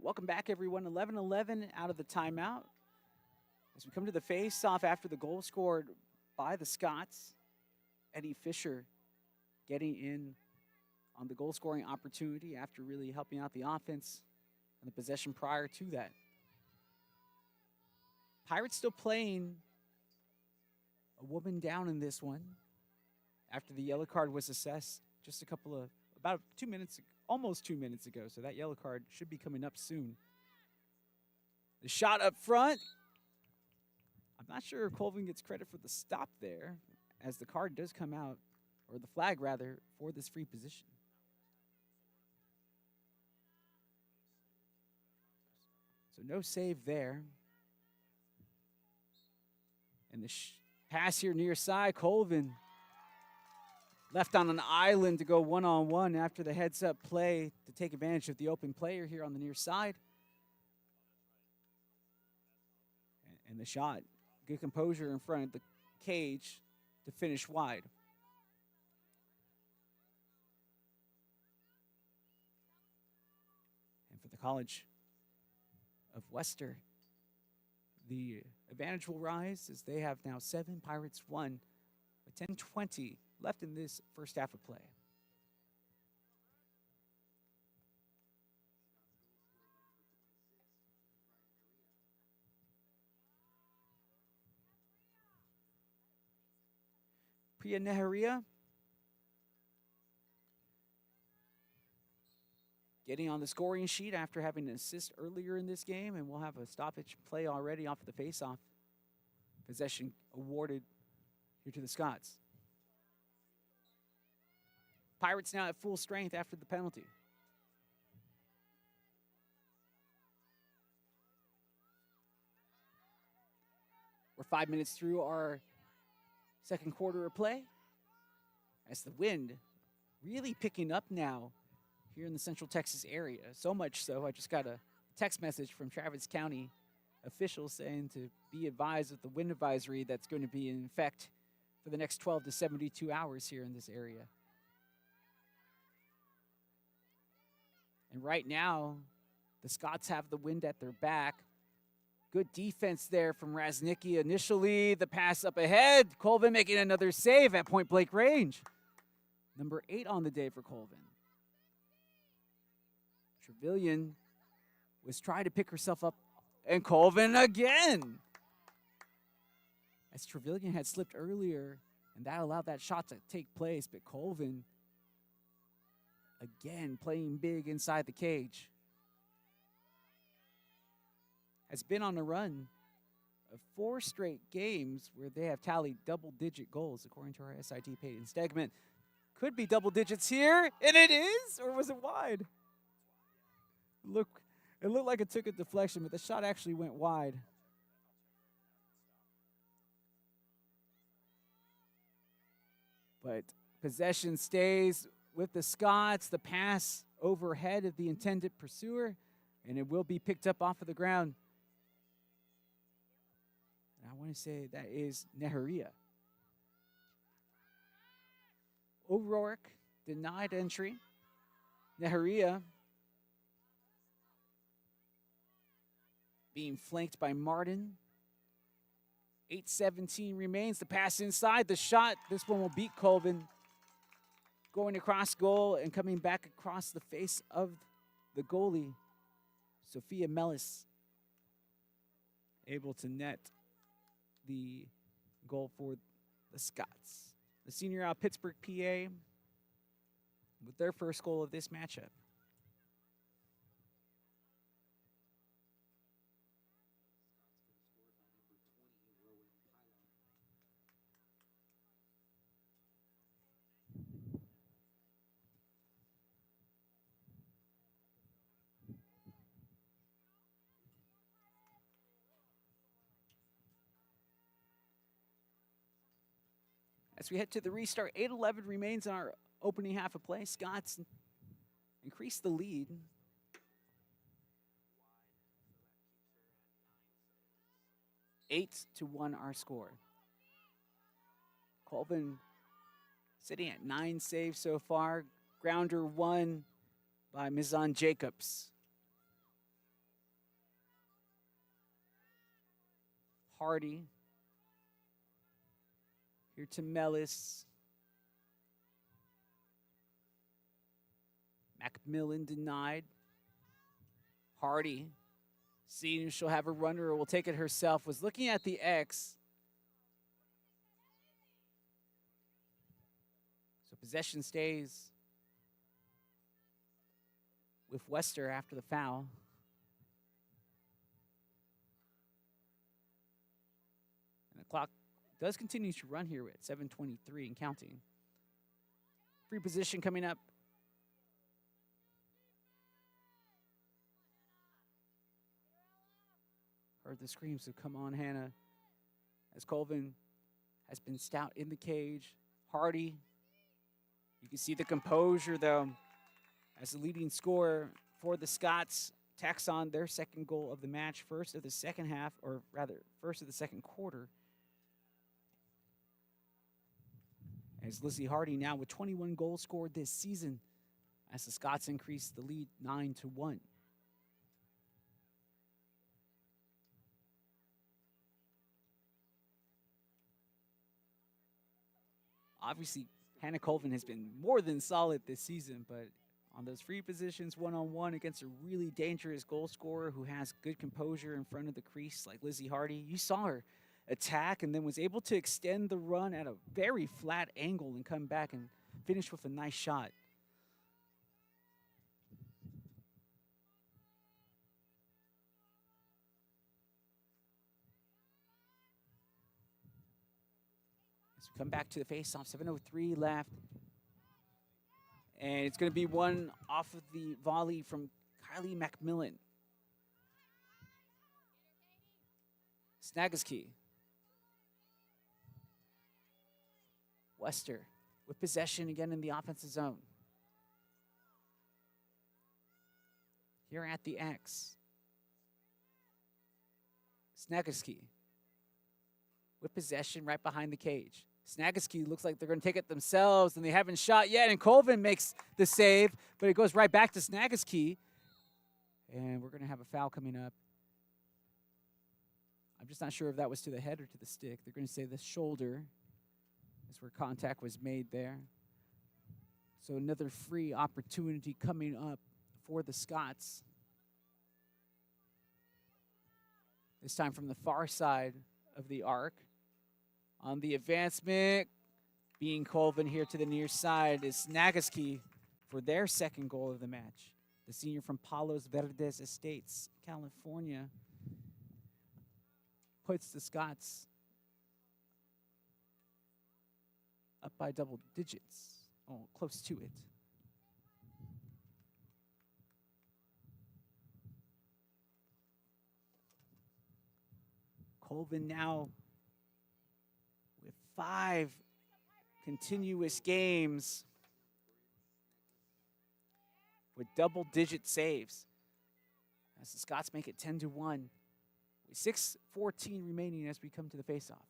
D: Welcome back, everyone. 11:11 out of the timeout. As we come to the face-off after the goal scored by the Scots, Eddie Fisher getting in on the goal-scoring opportunity after really helping out the offense and the possession prior to that. Pirates still playing a woman down in this one after the yellow card was assessed just about 2 minutes, almost 2 minutes ago. So that yellow card should be coming up soon. The shot up front. I'm not sure if Colvin gets credit for the stop there, as the card does come out, or the flag rather, for this free position. So no save there. And the pass here near side, Colvin left on an island to go one-on-one after the heads-up play to take advantage of the open player here on the near side. And the shot, good composure in front of the cage to finish wide. And for the College of Wooster, the advantage will rise as they have now 7, Pirates 1, with 10:20 left in this first half of play. Priya Neharia getting on the scoring sheet after having an assist earlier in this game, and we'll have a stoppage play already off of the faceoff. Possession awarded here to the Scots. Pirates now at full strength after the penalty. We're 5 minutes through our second quarter of play, as the wind really picking up now here in the Central Texas area. So much so, I just got a text message from Travis County officials saying to be advised of the wind advisory that's going to be in effect for the next 12 to 72 hours here in this area. And right now, the Scots have the wind at their back. Good defense there from Raznicki initially. The pass up ahead. Colvin making another save at point-blank range. Number 8 on the day for Colvin. Trevelyan was trying to pick herself up, and Colvin again. As Trevelyan had slipped earlier, and that allowed that shot to take place, but Colvin again playing big inside the cage. Has been on a run of 4 straight games where they have tallied double-digit goals, according to our SID Peyton Stegman. Could be double digits here, and it is, or was it wide? Look, it looked like it took a deflection, but the shot actually went wide. But possession stays with the Scots. The pass overhead of the intended pursuer, and it will be picked up off of the ground. And I want to say that is Neharia. O'Rourke denied entry. Neharia being flanked by Martin. 8:17 remains. The pass inside. The shot. This one will beat Colvin. Going across goal and coming back across the face of the goalie, Sophia Mellis, able to net the goal for the Scots. The senior out of Pittsburgh, PA, with their first goal of this matchup. As we head to the restart, 8:11 remains in our opening half of play. Scots increase the lead. Eight to 1 our score. Colvin sitting at 9 saves so far. Grounder 1 by Mizan Jacobs. Hardy. Here to Mellis. Macmillan denied. Hardy, seeing if she'll have a runner or will take it herself, was looking at the X. So possession stays with Wooster after the foul. And the clock does continue to run here at 7:23 and counting. Free position coming up. Heard the screams of "Come on, Hannah," as Colvin has been stout in the cage. Hardy, you can see the composure though, as the leading scorer for the Scots tacks on their second goal of the match, first of the second half, or rather, first of the second quarter. As Lizzie Hardy now with 21 goals scored this season, as the Scots increase the lead 9-1. Obviously, Hannah Colvin has been more than solid this season, but on those free positions, one-on-one against a really dangerous goal scorer who has good composure in front of the crease like Lizzie Hardy, you saw her attack and then was able to extend the run at a very flat angle and come back and finish with a nice shot. Come back to the face-off, 7:03 left. And it's going to be one off of the volley from Kylie Macmillan. Snagaski. Wooster with possession again in the offensive zone. Here at the X. Snagaski with possession right behind the cage. Snagaski looks like they're going to take it themselves, and they haven't shot yet, and Colvin makes the save, but it goes right back to Snagaski, and we're going to have a foul coming up. I'm just not sure if that was to the head or to the stick. They're going to say the shoulder is where contact was made there. So another free opportunity coming up for the Scots. This time from the far side of the arc. On the advancement, being Colvin here to the near side is Snagaski for their second goal of the match. The senior from Palos Verdes Estates, California, puts the Scots up by double digits. Oh, close to it. Colvin now with 5 continuous games with double-digit saves. As the Scots make it 10-1. With 6:14 remaining as we come to the face-off.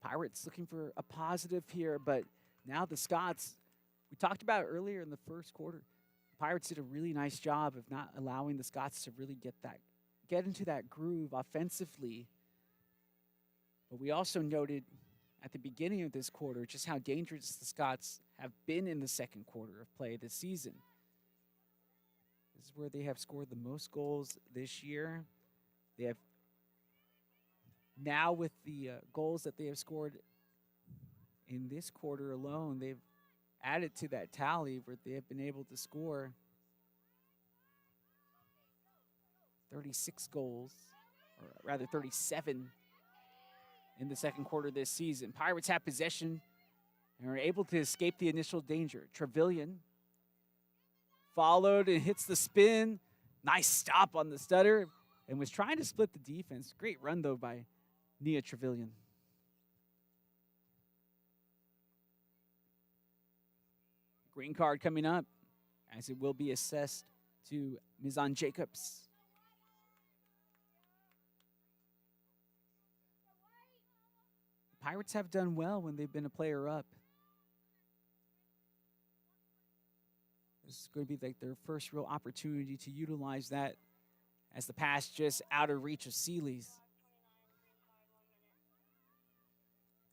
D: Pirates looking for a positive here, but now the Scots, we talked about it earlier in the first quarter. Pirates did a really nice job of not allowing the Scots to really get into that groove offensively. But we also noted at the beginning of this quarter just how dangerous the Scots have been in the second quarter of play this season. This is where they have scored the most goals this year. They have now, with the goals that they have scored in this quarter alone, they've added to that tally where they have been able to score 36 goals, or rather 37 in the second quarter this season. Pirates have possession and are able to escape the initial danger. Trevelyan followed and hits the spin. Nice stop on the stutter and was trying to split the defense. Great run, though, by Nia Trevelyan. Green card coming up, as it will be assessed to Mizan Jacobs. Pirates have done well when they've been a player up. This is going to be like their first real opportunity to utilize that, as the pass just out of reach of Seeley's.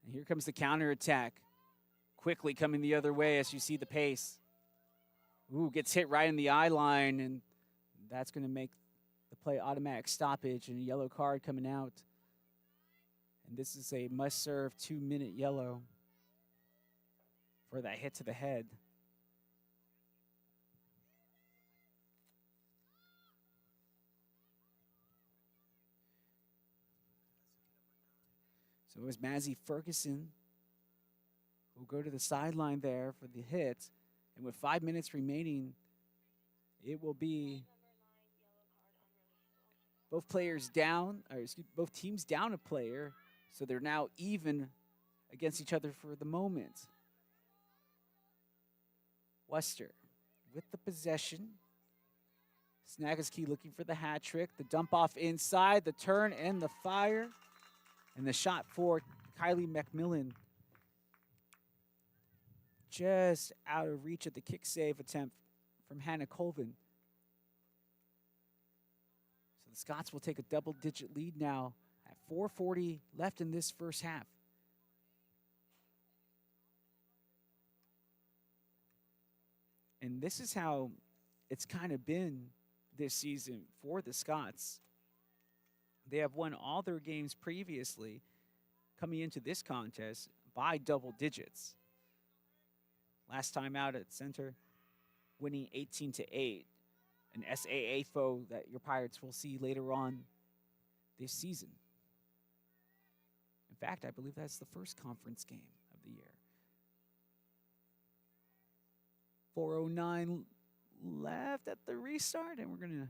D: And here comes the counterattack. Quickly coming the other way as you see the pace. Ooh, gets hit right in the eye line, and that's going to make the play automatic stoppage and a yellow card coming out. And this is a must-serve 2-minute yellow for that hit to the head. So it was Mazzy Ferguson who will go to the sideline there for the hit. And with 5 minutes remaining, it will be both players down, or excuse, both teams down a player. So they're now even against each other for the moment. Wooster with the possession. Snagaski looking for the hat trick. The dump off inside, the turn and the fire. And the shot for Kylie McMillan. Just out of reach of the kick save attempt from Hannah Colvin. So the Scots will take a double-digit lead now at 4:40 left in this first half. And this is how it's kind of been this season for the Scots. They have won all their games previously coming into this contest by double digits. Last time out at center, winning 18-8, an SAA foe that your Pirates will see later on this season. In fact, I believe that's the first conference game of the year. 4:09 left at the restart, and we're going to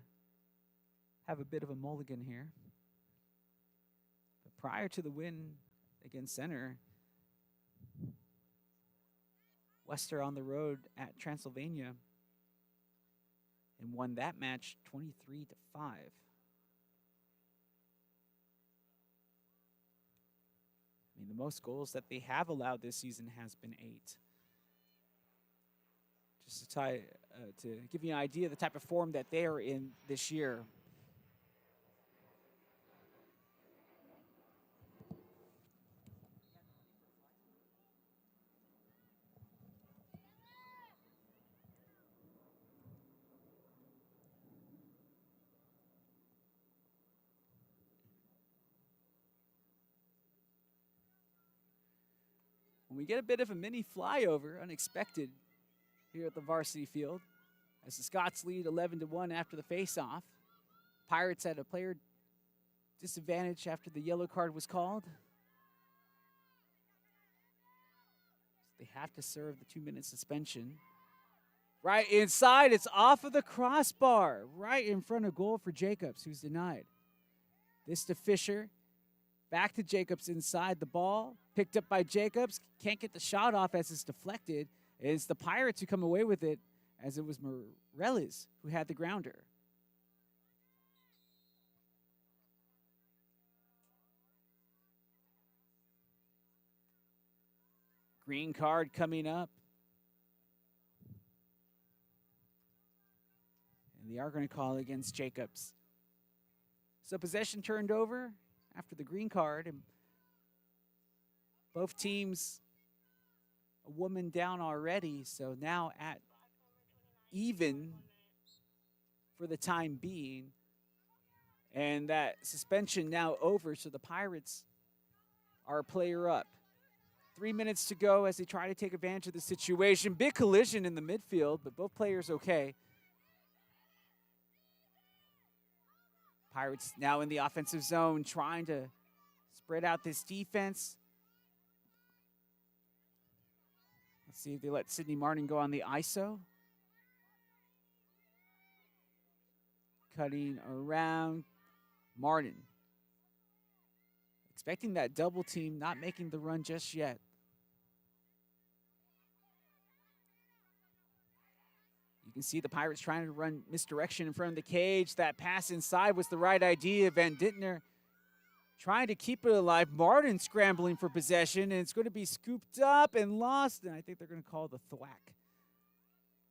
D: have a bit of a mulligan here. But prior to the win against Center, Wooster on the road at Transylvania and won that match 23-5. I mean, the most goals that they have allowed this season has been 8. Just to give you an idea of the type of form that they are in this year. We get a bit of a mini flyover, unexpected, here at the varsity field, as the Scots lead 11-1 after the face-off. Pirates had a player disadvantage after the yellow card was called. So they have to serve the 2-minute suspension. Right inside, it's off of the crossbar, right in front of goal for Jacobs, who's denied. This to Fisher. Back to Jacobs inside the ball. Picked up by Jacobs. Can't get the shot off as it's deflected. It's the Pirates who come away with it, as it was Morellis who had the grounder. Green card coming up. And they are going to call against Jacobs. So possession turned over after the green card, and both teams a woman down already, so now at even for the time being, and that suspension now over, so the Pirates are a player up. 3 minutes to go as they try to take advantage of the situation. Big collision in the midfield, but both players okay. Pirates now in the offensive zone, trying to spread out this defense. Let's see if they let Sydney Martin go on the ISO. Cutting around. Martin. Expecting that double team, not making the run just yet. You can see the Pirates trying to run misdirection in front of the cage. That pass inside was the right idea. Van Dintner trying to keep it alive. Martin scrambling for possession, and it's going to be scooped up and lost. And I think they're going to call the thwack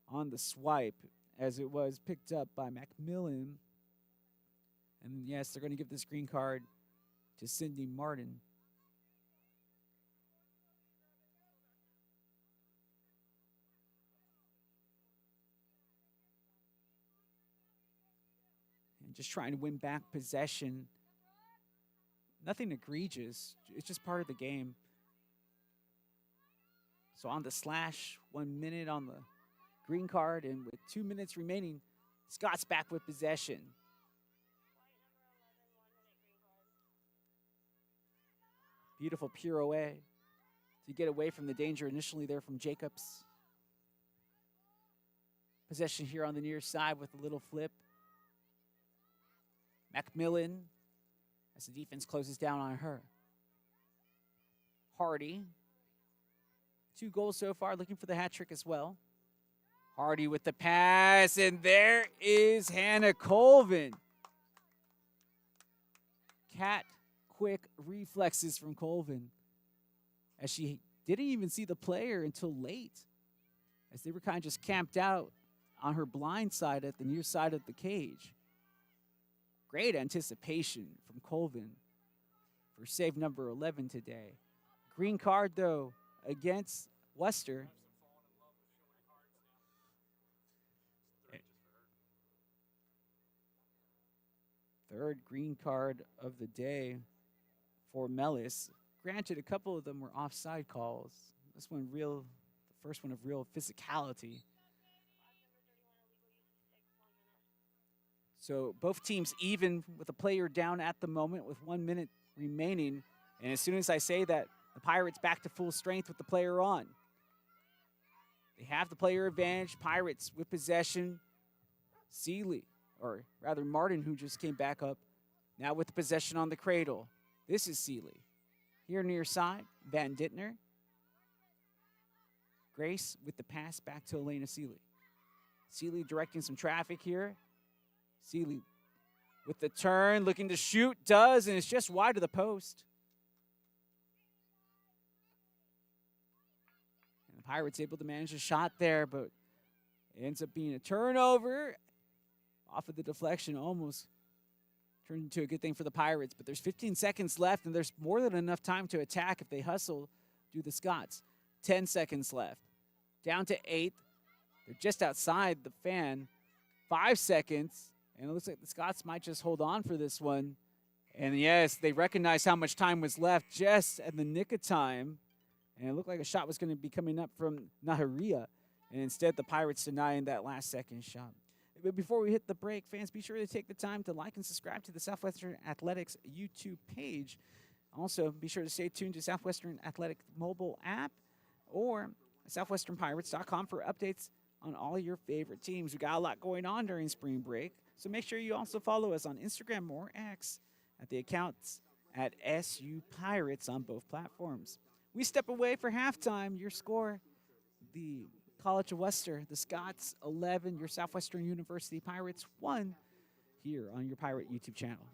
D: on the swipe as it was picked up by Macmillan. And yes, they're going to give this green card to Cindy Martin. And just trying to win back possession. Nothing egregious. It's just part of the game. So on the slash, 1 minute on the green card, and with 2 minutes remaining, Scott's back with possession. Beautiful pirouette to get away from the danger initially there from Jacobs. Possession here on the near side with a little flip. Macmillan, as the defense closes down on her. Hardy, 2 goals so far, looking for the hat trick as well. Hardy with the pass, and there is Hannah Colvin. Cat quick reflexes from Colvin, as she didn't even see the player until late, as they were kind of just camped out on her blind side at the near side of the cage. Great anticipation from Colvin for save number 11 today. Green card, though, against Wooster. Third green card of the day for Mellis. Granted, a couple of them were offside calls. This one the first one of real physicality. So both teams even with a player down at the moment with 1 minute remaining. And as soon as I say that, the Pirates back to full strength with the player on. They have the player advantage. Pirates with possession. Seeley, or rather Martin, who just came back up, now with the possession on the cradle. This is Seeley. Here near side, Van Dittner. Grace with the pass back to Elena Seeley. Seeley directing some traffic here. Seeley with the turn, looking to shoot, does, and it's just wide of the post. And the Pirates able to manage a shot there, but it ends up being a turnover. Off of the deflection, almost turned into a good thing for the Pirates. But there's 15 seconds left, and there's more than enough time to attack if they hustle, do the Scots. 10 seconds left. Down to 8. They're just outside the fan. 5 seconds. And it looks like the Scots might just hold on for this one. And yes, they recognize how much time was left just at the nick of time. And it looked like a shot was going to be coming up from Naharia. And instead, the Pirates denying that last second shot. But before we hit the break, fans, be sure to take the time to like and subscribe to the Southwestern Athletics YouTube page. Also, be sure to stay tuned to Southwestern Athletic mobile app or southwesternpirates.com for updates on all your favorite teams. We got a lot going on during spring break, so make sure you also follow us on Instagram or X at the accounts at SU Pirates on both platforms. We step away for halftime. Your score, the College of Wooster, the Scots 11, your Southwestern University Pirates 1, here on your Pirate YouTube channel.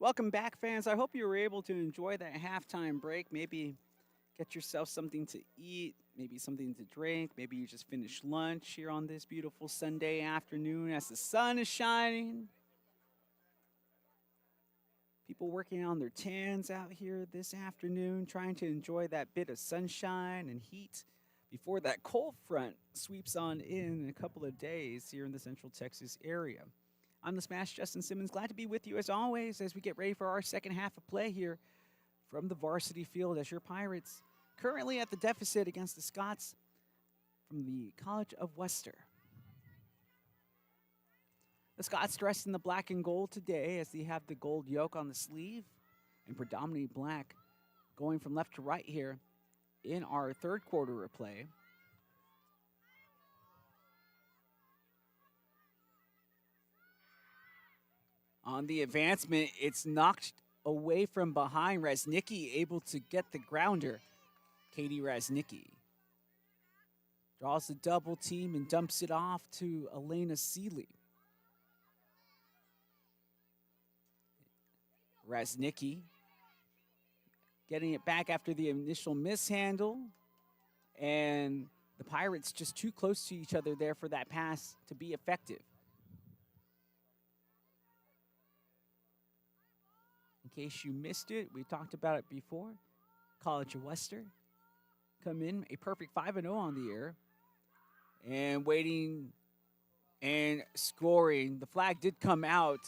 D: Welcome back, fans. I hope you were able to enjoy that halftime break. Maybe get yourself something to eat, maybe something to drink. Maybe you just finished lunch here on this beautiful Sunday afternoon as the sun is shining. People working on their tans out here this afternoon, trying to enjoy that bit of sunshine and heat before that cold front sweeps on in a couple of days here in the Central Texas area. I'm the Smash Justin Simmons. Glad to be with you as always as we get ready for our second half of play here from the varsity field as your Pirates currently at the deficit against the Scots from the College of Wooster. The Scots dressed in the black and gold today as they have the gold yoke on the sleeve and predominantly black going from left to right here in our third quarter of play. On the advancement, it's knocked away from behind. Raznicki able to get the grounder. Katie Raznicki draws the double team and dumps it off to Elena Seeley. Raznicki getting it back after the initial mishandle. And the Pirates just too close to each other there for that pass to be effective. In case you missed it, we talked about it before. College of Wooster come in a perfect 5-0 on the year. And waiting and scoring. The flag did come out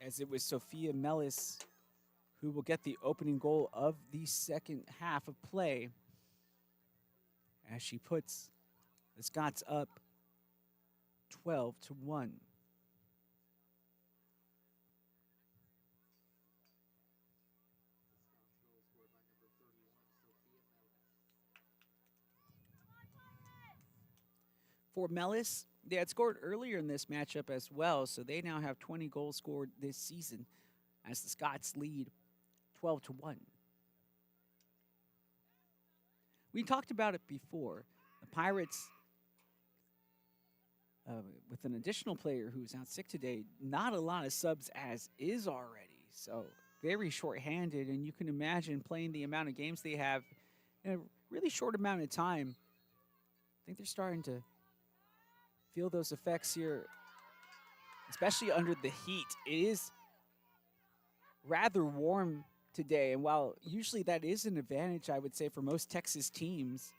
D: as it was Sophia Mellis who will get the opening goal of the second half of play as she puts the Scots up 12-1. For Mellis, they had scored earlier in this matchup as well, so they now have 20 goals scored this season as the Scots lead 12-1. We talked about it before. The Pirates, with an additional player who's out sick today, not a lot of subs as is already, so very short-handed, and you can imagine playing the amount of games they have in a really short amount of time. I think they're starting to feel those effects here, especially under the heat. It is rather warm today, and while usually that is an advantage, I would say, for most Texas teams,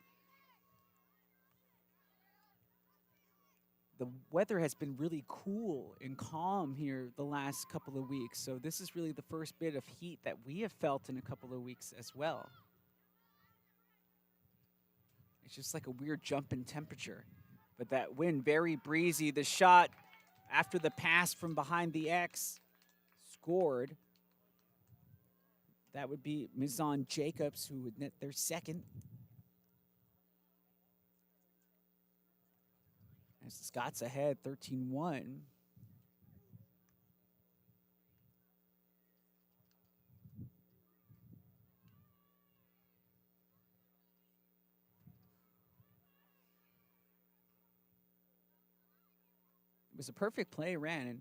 D: the weather has been really cool and calm here the last couple of weeks, so this is really the first bit of heat that we have felt in a couple of weeks as well. It's just like a weird jump in temperature. But that wind, very breezy. The shot after the pass from behind the X scored. That would be Mizon Jacobs, who would net their second. As the Scots ahead, 13-1. It was a perfect play ran, and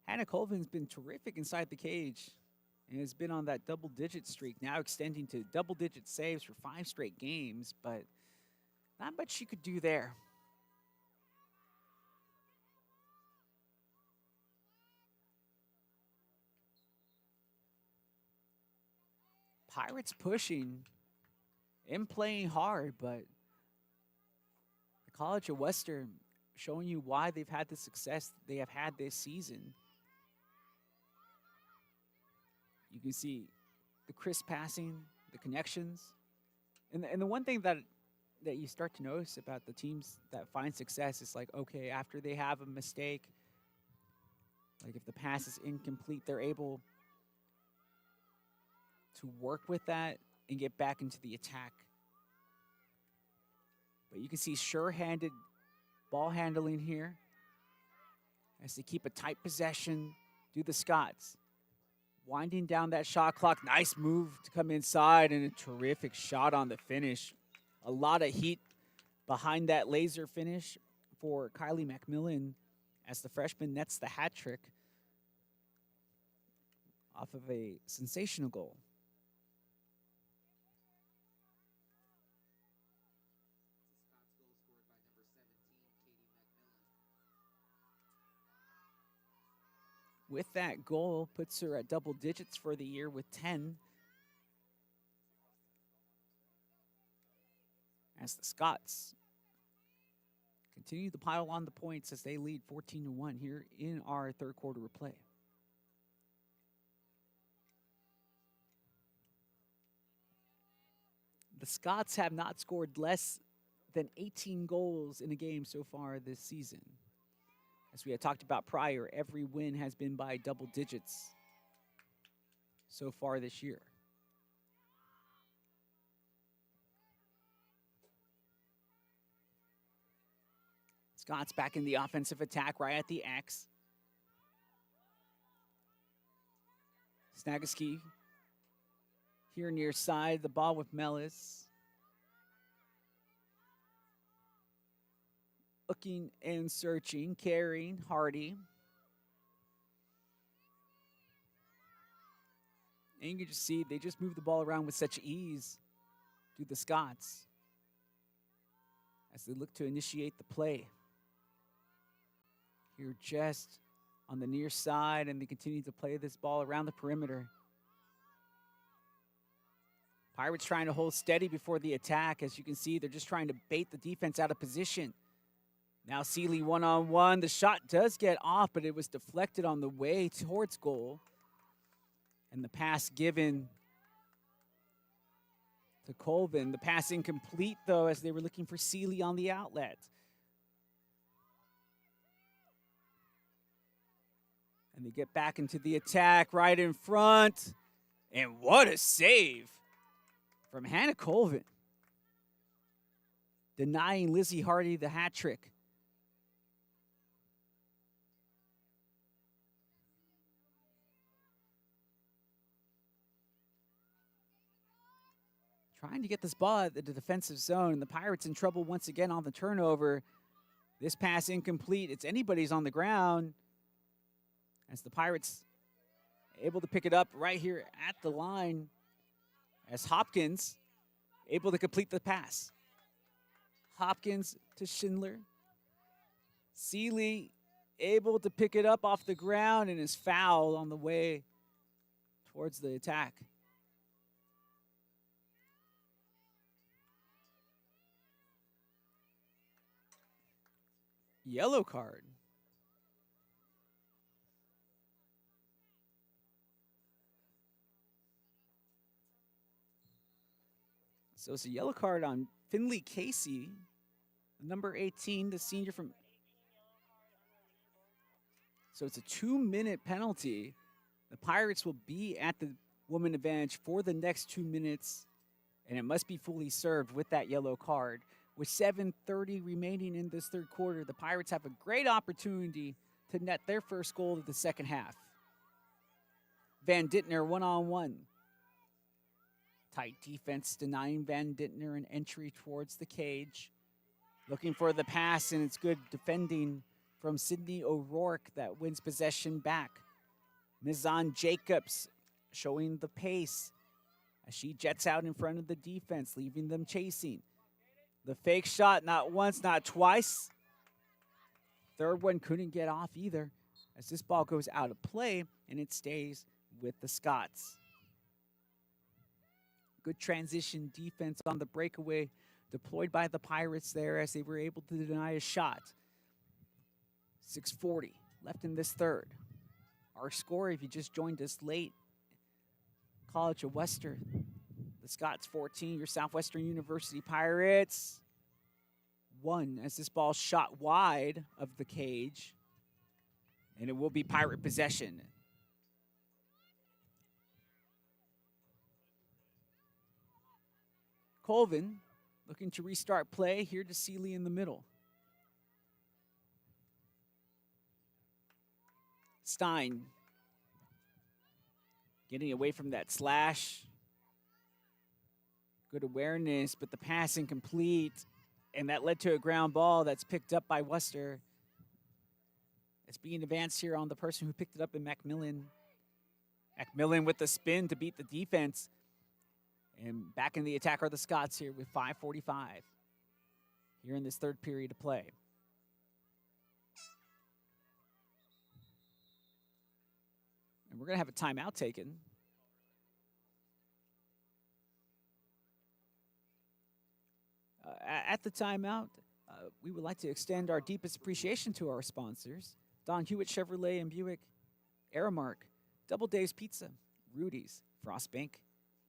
D: Hannah Colvin's been terrific inside the cage and has been on that double-digit streak, now extending to double-digit saves for 5 straight games, but not much she could do there. Pirates pushing and playing hard, but the College of Wooster showing you why they've had the success they have had this season. You can see the crisp passing, the connections. And the one thing that you start to notice about the teams that find success is like, okay, after they have a mistake, like if the pass is incomplete, they're able to work with that and get back into the attack. But you can see sure-handed ball handling here as they keep a tight possession. Do the Scots. Winding down that shot clock. Nice move to come inside and a terrific shot on the finish. A lot of heat behind that laser finish for Kylie McMillan as the freshman nets the hat trick off of a sensational goal. With that goal, puts her at double digits for the year with 10. As the Scots continue to pile on the points as they lead 14-1 here in our third quarter of play. The Scots have not scored less than 18 goals in a game so far this season. As we had talked about prior, every win has been by double digits so far this year. Scott's back in the offensive attack right at the X. Snagaski here near side, the ball with Mellis. Looking and searching, carrying, Hardy. And you can just see they just move the ball around with such ease to the Scots as they look to initiate the play. Here just on the near side, and they continue to play this ball around the perimeter. Pirates trying to hold steady before the attack. As you can see, they're just trying to bait the defense out of position. Now Seeley one-on-one. The shot does get off, but it was deflected on the way towards goal. And the pass given to Colvin. The pass incomplete, though, as they were looking for Seeley on the outlet. And they get back into the attack right in front. And what a save from Hannah Colvin, denying Lizzie Hardy the hat trick. Trying to get this ball at the defensive zone. The Pirates in trouble once again on the turnover. This pass incomplete. It's anybody's on the ground. As the Pirates able to pick it up right here at the line. As Hopkins able to complete the pass. Hopkins to Schindler. Seeley able to pick it up off the ground and is fouled on the way towards the attack. Yellow card. So it's a yellow card on Finley Casey, number 18, the senior from. So it's a 2-minute penalty. The Pirates will be at the woman advantage for the next 2 minutes, and it must be fully served with that yellow card. With 7:30 remaining in this third quarter, the Pirates have a great opportunity to net their first goal of the second half. Van Dittner one-on-one. Tight defense denying Van Dittner an entry towards the cage. Looking for the pass, and it's good defending from Sydney O'Rourke that wins possession back. Mizan Jacobs showing the pace as she jets out in front of the defense, leaving them chasing. The fake shot, not once, not twice. Third one couldn't get off either as this ball goes out of play, and it stays with the Scots. Good transition defense on the breakaway deployed by the Pirates there as they were able to deny a shot. 6:40 left in this third. Our score, if you just joined us late, College of Wooster, the Scots 14, your Southwestern University Pirates 1 as this ball shot wide of the cage, and it will be Pirate possession. Colvin looking to restart play here to Seeley in the middle. Stein getting away from that slash. Good awareness, but the pass incomplete, and that led to a ground ball that's picked up by Wooster. It's being advanced here on the person who picked it up in Macmillan. Macmillan with the spin to beat the defense. And back in the attack are the Scots here with 5:45 here in this third period of play. And we're going to have a timeout taken. At the timeout, we would like to extend our deepest appreciation to our sponsors, Don Hewitt Chevrolet and Buick, Aramark, Double Dave's Pizza, Rudy's, Frost Bank,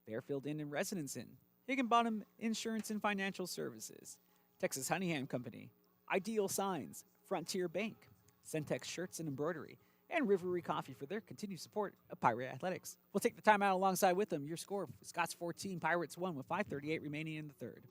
D: Fairfield Inn and Residence Inn, Higginbottom Insurance and Financial Services, Texas Honeyham Company, Ideal Signs, Frontier Bank, Centex Shirts and Embroidery, and Rivery Coffee for their continued support of Pirate Athletics. We'll take the timeout alongside with them. Your score, Scots 14, Pirates 1 with 5:38 remaining in the third.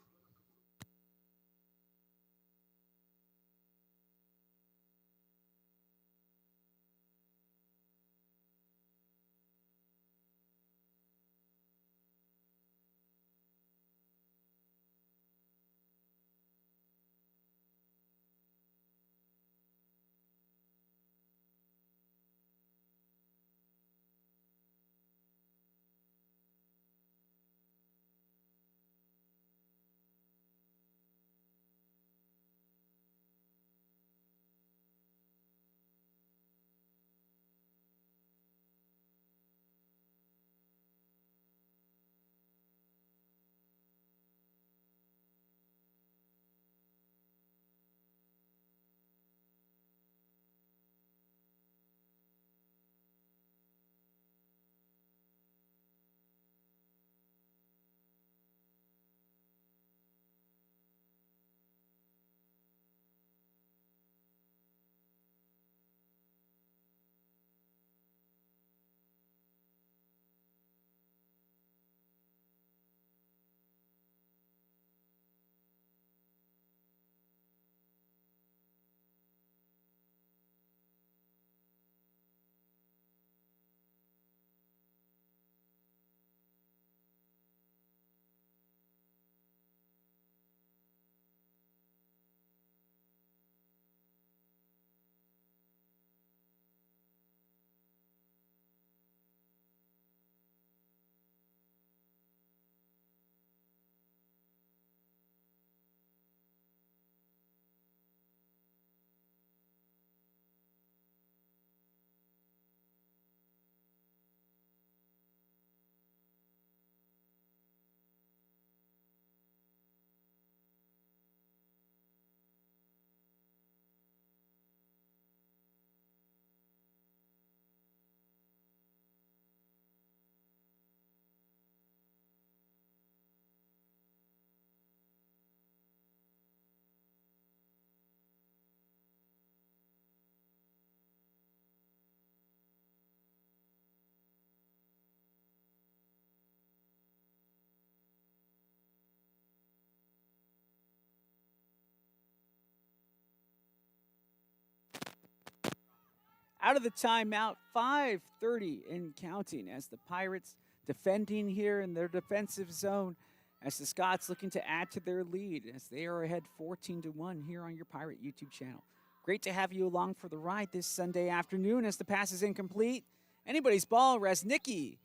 D: Out of the timeout, 5:30 and counting as the Pirates defending here in their defensive zone as the Scots looking to add to their lead as they are ahead 14-1 here on your Pirate YouTube channel. Great to have you along for the ride this Sunday afternoon as the pass is incomplete. Anybody's ball, Raznicki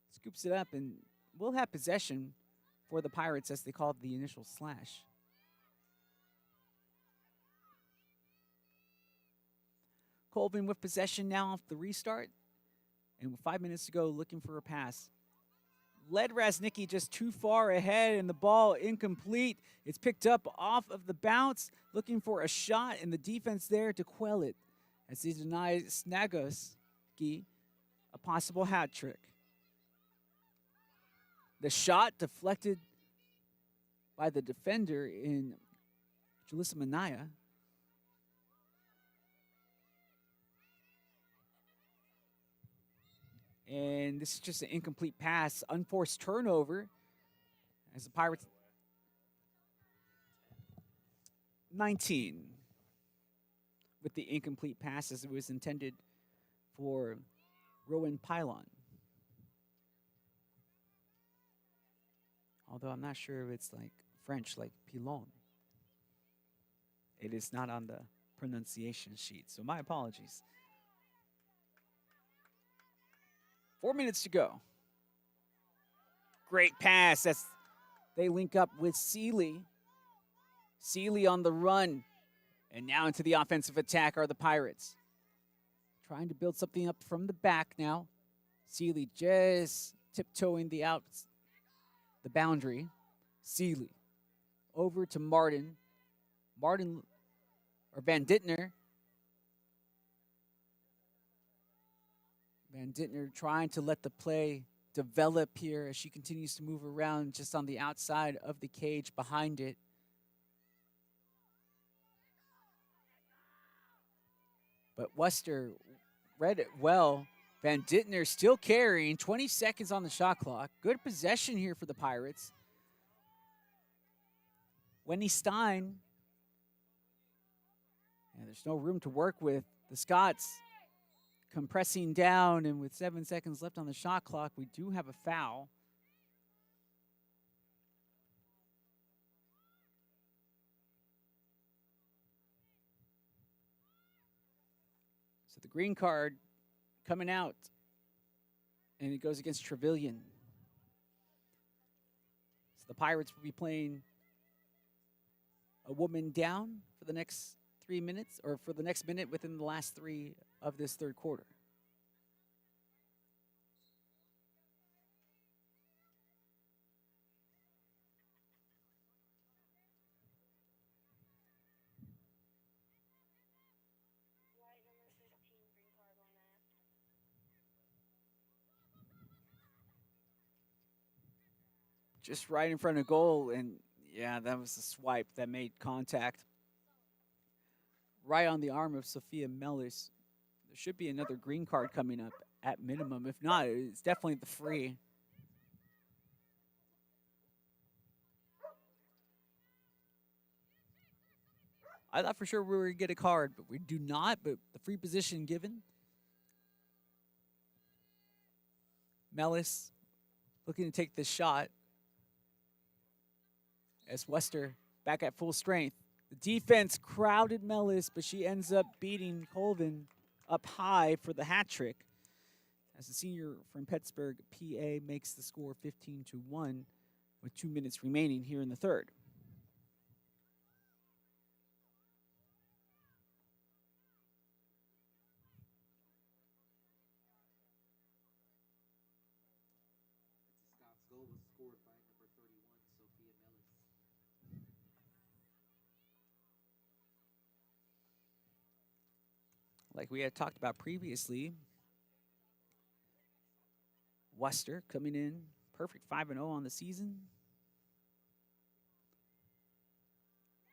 D: scoops it up and we'll have possession for the Pirates as they called the initial slash. Colvin with possession now off the restart. And with 5 minutes to go, looking for a pass. Led Raznicki just too far ahead, and the ball incomplete. It's picked up off of the bounce, looking for a shot, and the defense there to quell it as he denies Snagoski a possible hat trick. The shot deflected by the defender in Julissa Manaya. And this is just an incomplete pass, unforced turnover as the Pirates 19 with the incomplete pass as it was intended for Rowan Pylon. Although I'm not sure if it's like French, like pilon. It is not on the pronunciation sheet, so my apologies. 4 minutes to go. Great pass as they link up with Seeley. Seeley on the run. And now into the offensive attack are the Pirates. Trying to build something up from the back now. Seeley just tiptoeing the boundary. Seeley over to Martin. Martin or Van Dittner. Van Dittner trying to let the play develop here as she continues to move around just on the outside of the cage behind it. But Wooster read it well. Van Dittner still carrying, 20 seconds on the shot clock. Good possession here for the Pirates. Wendy Stein. And there's no room to work with. The Scots compressing down, and with 7 seconds left on the shot clock, we do have a foul. So the green card coming out, and it goes against Trevelyan. So the Pirates will be playing a woman down for the next 3 minutes, or for the next minute within the last 3 of this third quarter. Just right in front of goal, and yeah, that was a swipe that made contact right on the arm of Sophia Mellis. There should be another green card coming up at minimum. If not, it's definitely the free. I thought for sure we were going to get a card, but we do not, but the free position given. Mellis looking to take this shot as Wooster back at full strength. The defense crowded Mellis, but she ends up beating Colvin up high for the hat trick as the senior from Pittsburgh, PA, makes the score 15-1 with 2 minutes remaining here in the third.
E: Scott's goal was scored by number 31, Sophia Mellis.
D: Like we had talked about previously, Wooster coming in perfect 5-0 on the season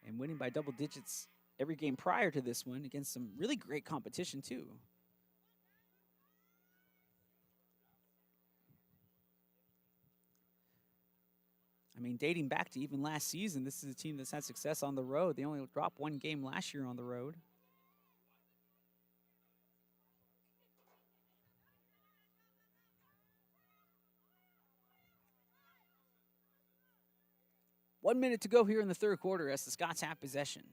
D: and winning by double digits every game prior to this one against some really great competition too. I mean, dating back to even last season, this is a team that's had success on the road. They only dropped 1 game last year on the road. One minute to go here in the third quarter as the Scots have possession.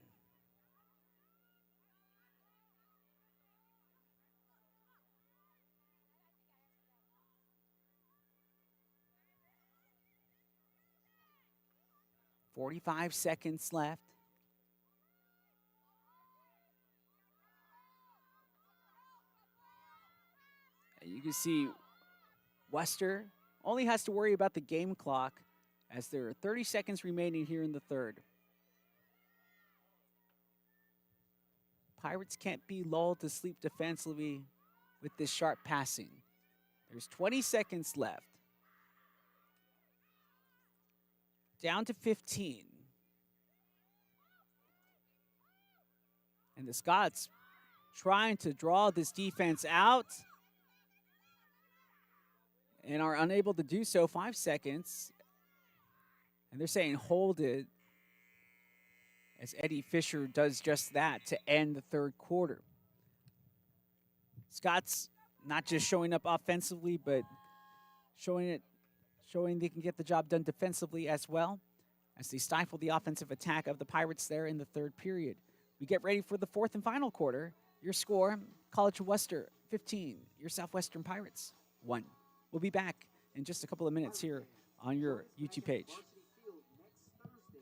D: .45 seconds left. And you can see Wooster only has to worry about the game clock as there are 30 seconds remaining here in the third. Pirates can't be lulled to sleep defensively with this sharp passing. There's 20 seconds left. Down to 15. And the Scots trying to draw this defense out and are unable to do so. 5 seconds. And they're saying hold it as Eddie Fisher does just that to end the third quarter. Scots not just showing up offensively, but showing they can get the job done defensively as well as they stifle the offensive attack of the Pirates there in the third period. We get ready for the fourth and final quarter. Your score, College of Wooster 15, your Southwestern Pirates 1. We'll be back in just a couple of minutes here on your YouTube page.
E: Varsity Field next Thursday.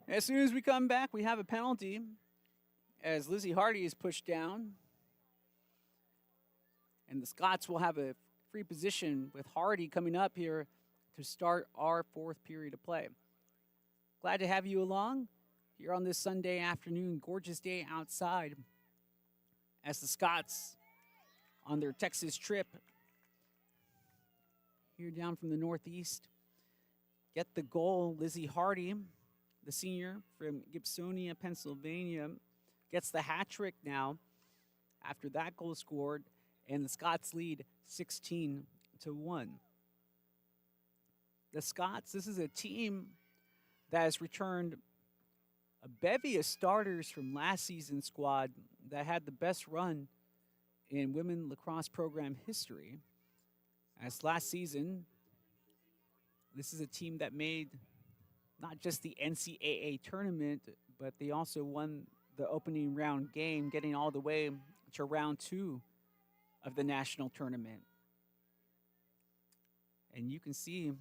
D: As soon as we come back, we have a penalty as Lizzie Hardy is pushed down. And the Scots will have a free position with Hardy coming up here to start our fourth period of play. Glad to have you along here on this Sunday afternoon. Gorgeous day outside as the Scots on their Texas trip here down from the Northeast get the goal. Lizzie Hardy, the senior from Gibsonia, Pennsylvania, gets the hat trick now after that goal scored, and the Scots lead 16-1. The Scots, this is a team that has returned a bevy of starters from last season's squad that had the best run in women lacrosse program history. As last season, this is a team that made not just the NCAA tournament, but they also won the opening round game, getting all the way to round 2 of the national tournament. And you can see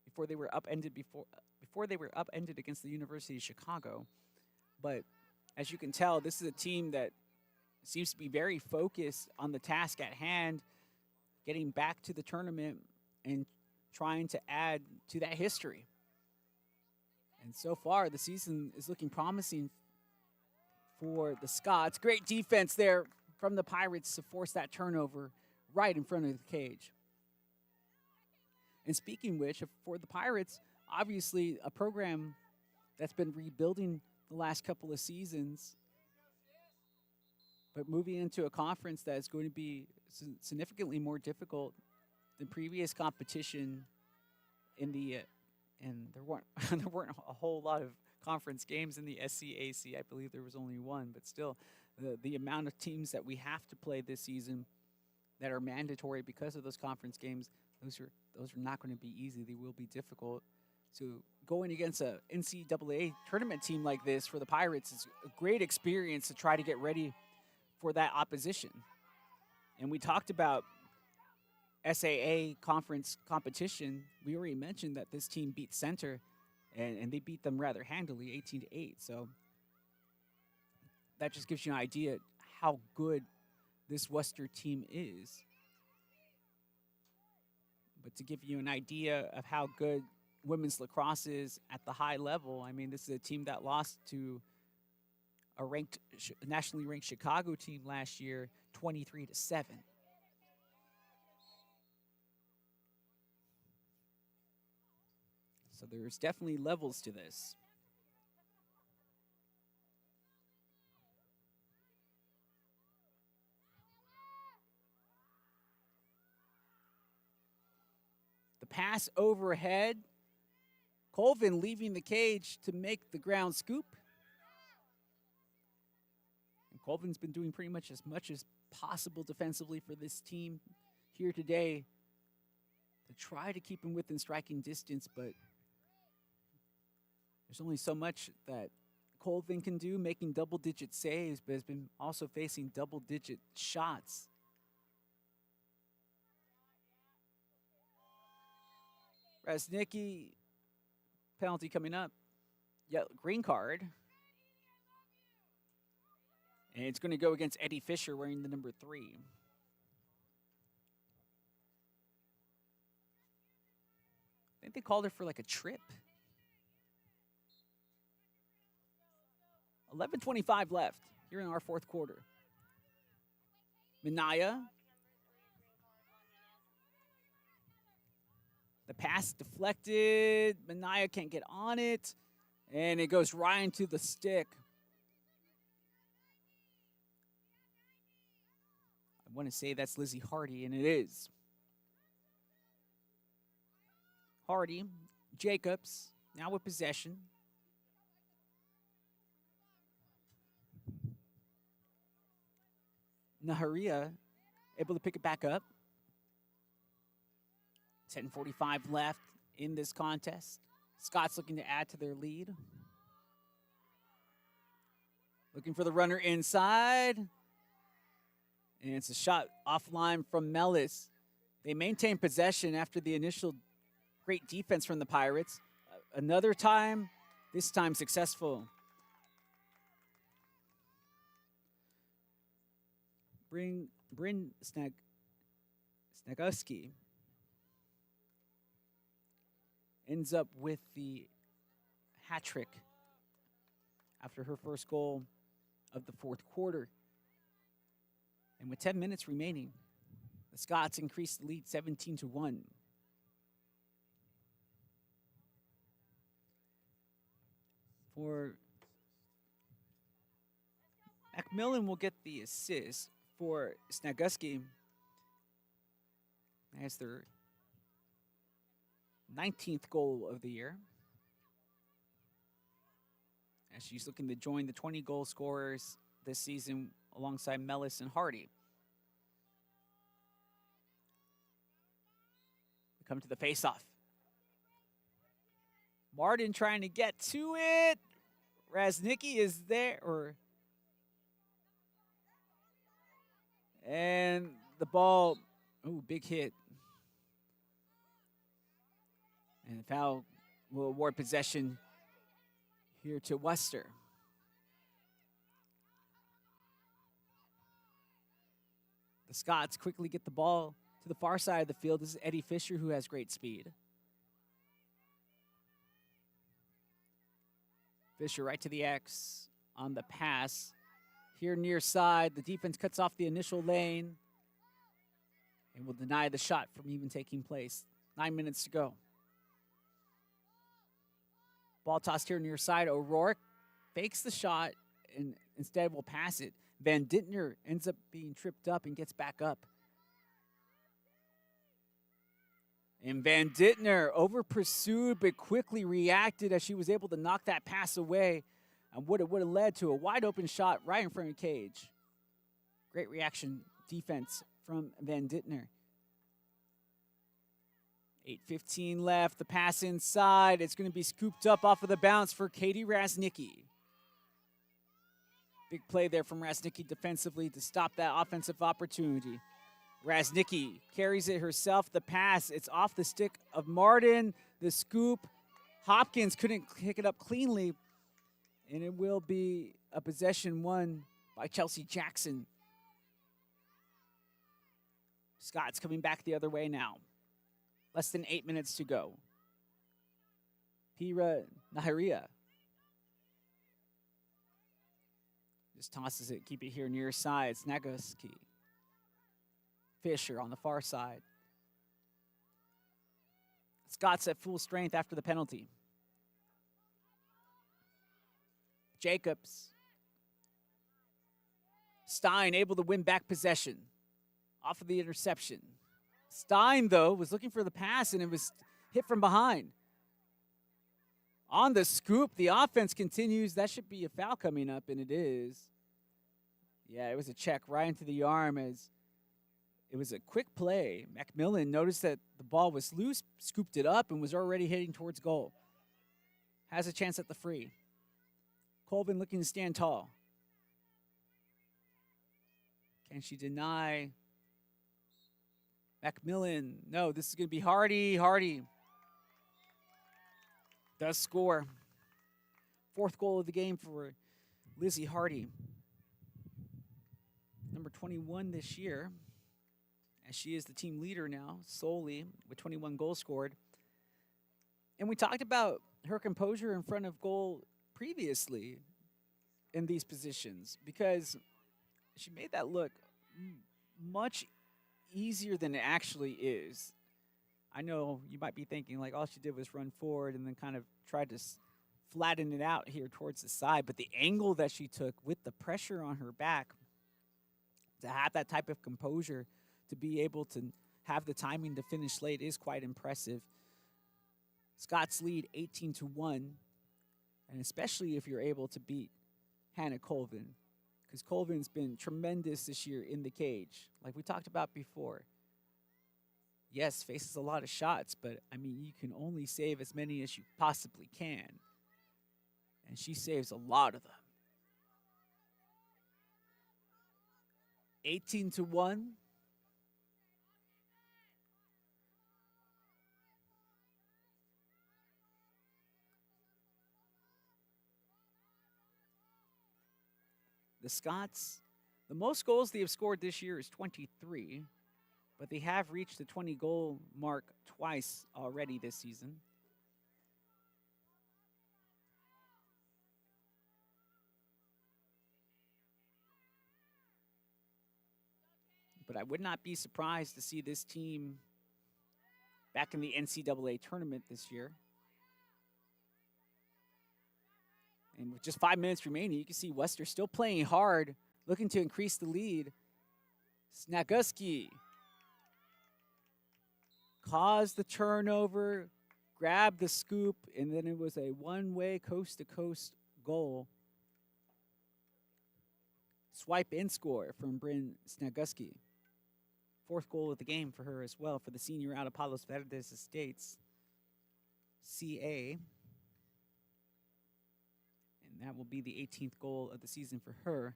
D: before they were upended against the University of Chicago. But as you can tell, this is a team that seems to be very focused on the task at hand, getting back to the tournament and trying to add to that history. And so far, the season is looking promising for the Scots. Great defense there from the Pirates to force that turnover right in front of the cage. And speaking which, for the Pirates, obviously a program that's been rebuilding the last couple of seasons, but moving into a conference that is going to be significantly more difficult than previous competition in the and there weren't there weren't a whole lot of conference games in the SCAC. I believe there was only one, but still, the amount of teams that we have to play this season that are mandatory because of those conference games, those are not going to be easy. They will be difficult. So going against a NCAA tournament team like this for the Pirates is a great experience to try to get ready for that opposition. And we talked about SAA conference competition. We already mentioned that this team beat Center, and they beat them rather handily, 18-8. So that just gives you an idea how good this Wooster team is. But to give you an idea of how good women's lacrosse is at the high level, I mean, this is a team that lost to a nationally ranked Chicago team last year, 23-7. So there's definitely levels to this. The pass overhead. Colvin leaving the cage to make the ground scoop. And Colvin's been doing pretty much as possible defensively for this team here today to try to keep him within striking distance, but there's only so much that Colvin can do, making double-digit saves, but has been also facing double-digit shots. Raznicki, penalty coming up. Yeah, green card. And it's going to go against Eddie Fisher wearing the number 3. I think they called it for like a trip. 11:25 left here in our fourth quarter. Minaya. The pass deflected. Minaya can't get on it. And it goes right into the stick. I want to say that's Lizzie Hardy, and it is. Hardy, Jacobs, now with possession. Naharia able to pick it back up. 10:45 left in this contest. Scott's looking to add to their lead. Looking for the runner inside. And it's a shot offline from Mellis. They maintain possession after the initial great defense from the Pirates. Another time, this time successful. Bryn Snagowski ends up with the hat trick after her first goal of the fourth quarter. And with 10 minutes remaining, the Scots increased the lead 17-1. For Macmillan will get the assist for Snagowski as their 19th goal of the year, as she's looking to join the 20 goal scorers this season alongside Mellis and Hardy. We come to the faceoff. Martin trying to get to it. Raznicki is there, and the ball, big hit. And the foul will award possession here to Wooster. The Scots quickly get the ball to the far side of the field. This is Eddie Fisher, who has great speed. Fisher right to the X on the pass. Here near side, the defense cuts off the initial lane and will deny the shot from even taking place. 9 minutes to go. Ball tossed here near side. O'Rourke fakes the shot and instead will pass it. Van Dintner ends up being tripped up and gets back up. And Van Dittner over pursued but quickly reacted as she was able to knock that pass away and would have led to a wide open shot right in front of cage. Great reaction defense from Van Dittner. 8:15 left. The pass inside. It's going to be scooped up off of the bounce for Katie Raznicki. Big play there from Raznicki defensively to stop that offensive opportunity. Raznicki carries it herself. The pass, it's off the stick of Martin. The scoop. Hopkins couldn't pick it up cleanly. And it will be a possession won by Chelsea Jackson. Scott's coming back the other way now. Less than 8 minutes to go. Pira Naharia just tosses it, keep it here near side. Snagoski. Fisher on the far side. Scott's at full strength after the penalty. Jacobs. Stein able to win back possession off of the interception. Stein, though, was looking for the pass, and it was hit from behind. On the scoop, the offense continues. That should be a foul coming up, and it is. Yeah, it was a check right into the arm as it was a quick play. Macmillan noticed that the ball was loose, scooped it up, and was already heading towards goal. Has a chance at the free. Colvin looking to stand tall. Can she deny? Macmillan, no, this is going to be Hardy. Hardy does score. 4th goal of the game for Lizzie Hardy. Number 21 this year. And she is the team leader now, solely, with 21 goals scored. And we talked about her composure in front of goal previously in these positions because she made that look much easier than it actually is. I know you might be thinking like all she did was run forward and then kind of tried to flatten it out here towards the side, but the angle that she took with the pressure on her back to have that type of composure, to be able to have the timing to finish late is quite impressive. Scott's lead 18-1, and especially if you're able to beat Hannah Colvin, because Colvin's been tremendous this year in the cage, like we talked about before. Yes, faces a lot of shots, but, I mean, you can only save as many as you possibly can. And she saves a lot of them. 18-1. The Scots, the most goals they have scored this year is 23, but they have reached the 20-goal mark twice already this season. But I would not be surprised to see this team back in the NCAA tournament this year. And with just 5 minutes remaining, you can see Wooster still playing hard, looking to increase the lead. Snaguski caused the turnover, grabbed the scoop, and then it was a one-way coast-to-coast goal. Swipe in score from Bryn Snaguski. 4th goal of the game for her as well, for the senior out of Palos Verdes Estates, CA. And that will be the 18th goal of the season for her.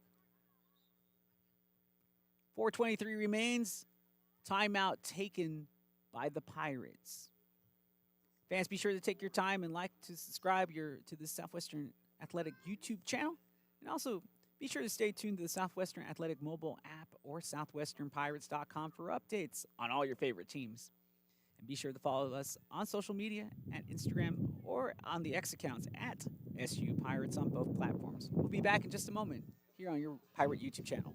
D: 4:23 remains. Timeout taken by the Pirates. Fans, be sure to take your time and like to subscribe to the Southwestern Athletic YouTube channel. And also, be sure to stay tuned to the Southwestern Athletic mobile app or southwesternpirates.com for updates on all your favorite teams. And be sure to follow us on social media at Instagram or on the X accounts at SU Pirates on both platforms. We'll be back in just a moment here on your Pirate YouTube channel.